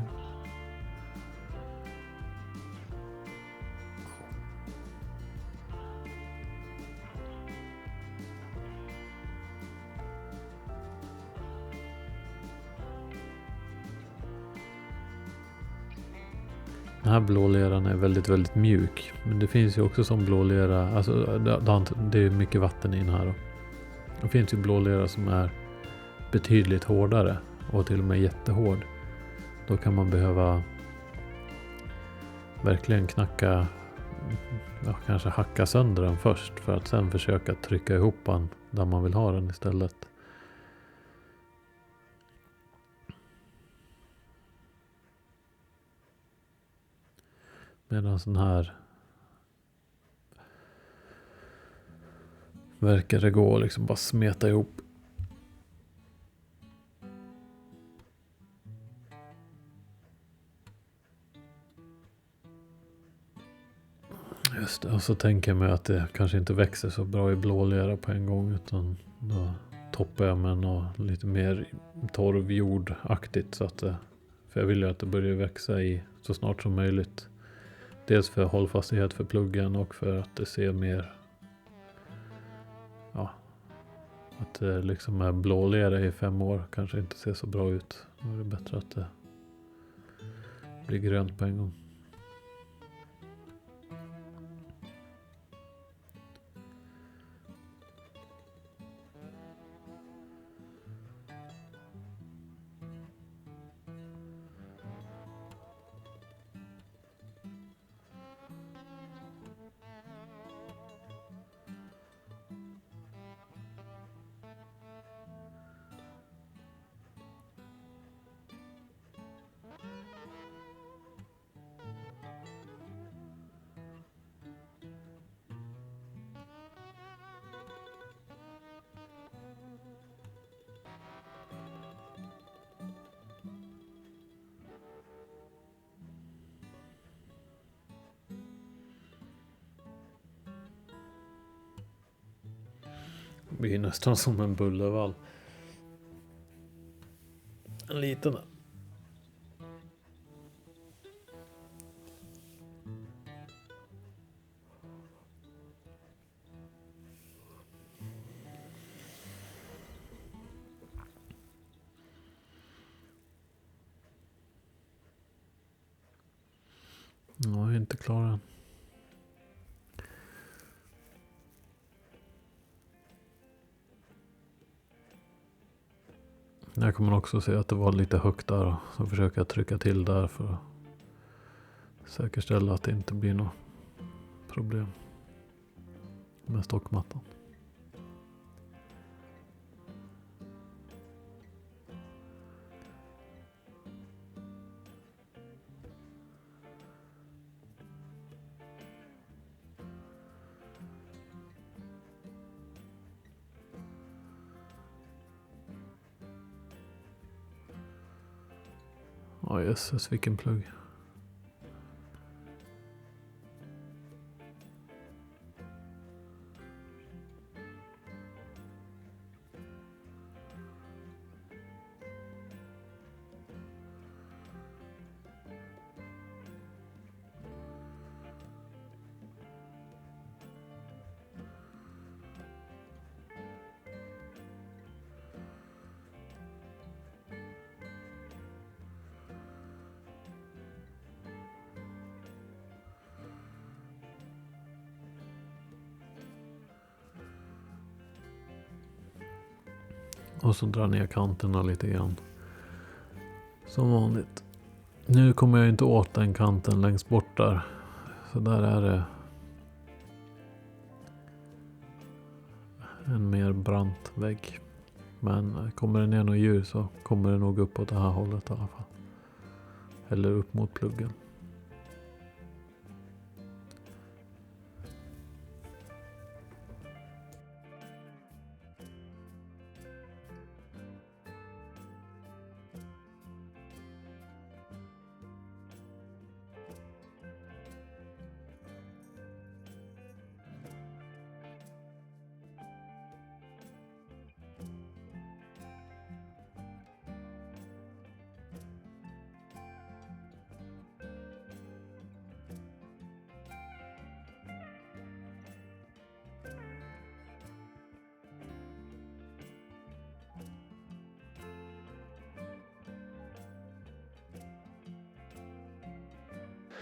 Den här blåleran är väldigt, väldigt mjuk. Men det finns ju också som blålera, alltså det är mycket vatten i den här då. Det finns ju blålera som är betydligt hårdare och till och med jättehård. Då kan man behöva verkligen knacka, kanske hacka sönder den först för att sen försöka trycka ihop den där man vill ha den istället. Medan sån här verkar det gå liksom bara smeta ihop. Just det, och så tänker jag mig att det kanske inte växer så bra i blålera på en gång, utan då toppar jag med något lite mer torvjordaktigt så att det, för jag vill ju att det börjar växa i så snart som möjligt. Dels för hållfastighet för pluggen och för att det ser mer, att det liksom är blålera i 5 år kanske inte ser så bra ut. Då är det bättre att det blir grönt på en gång. Det blir nästan som en bullervall. En liten. Jag är inte klar än. Jag kommer också se att det var lite högt där, så försöker jag trycka till där för att säkerställa att det inte blir något problem med stockmattan. Ja, jösses, vilken plugg. Och så drar ner kanterna lite grann. Som vanligt. Nu kommer jag inte åt den kanten längst bort där. Så där är det en mer brant vägg. Men kommer det ner något djur så kommer det nog upp åt det här hållet i alla fall. Eller upp mot pluggen.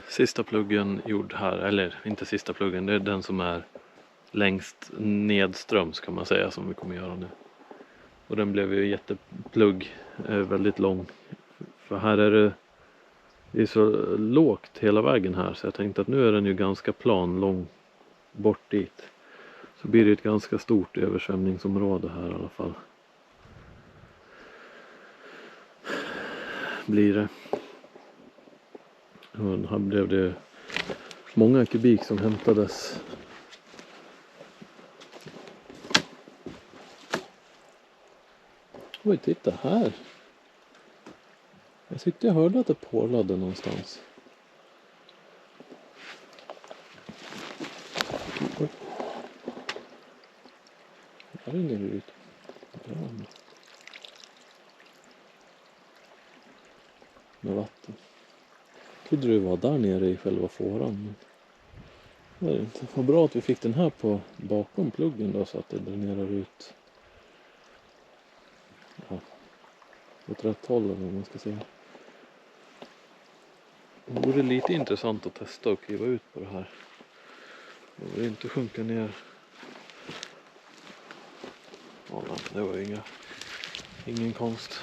Sista pluggen gjord här, eller inte sista pluggen, det är den som är längst nedströms kan man säga, som vi kommer göra nu. Och den blev ju jätteplugg, väldigt lång. För här är det Det är så lågt hela vägen här så jag tänkte att nu är den ju ganska plan lång bort dit. Så blir det ett ganska stort översvämningsområde här i alla fall. Blir det. Och här blev det många kubik som hämtades. Oj, titta här. Jag tyckte jag hörde att det porlade någonstans. Oj. Här är det ut. Med vatten. Jag trodde det var där nere i själva fåran. Men det är inte. Vad bra att vi fick den här på bakom pluggen då så att det dränerar ut. Ja, åt rätt håll eller vad man ska säga. Det vore lite intressant att testa och kliva ut på det här. Det vill inte sjunka ner. Ja, det var ingen konst.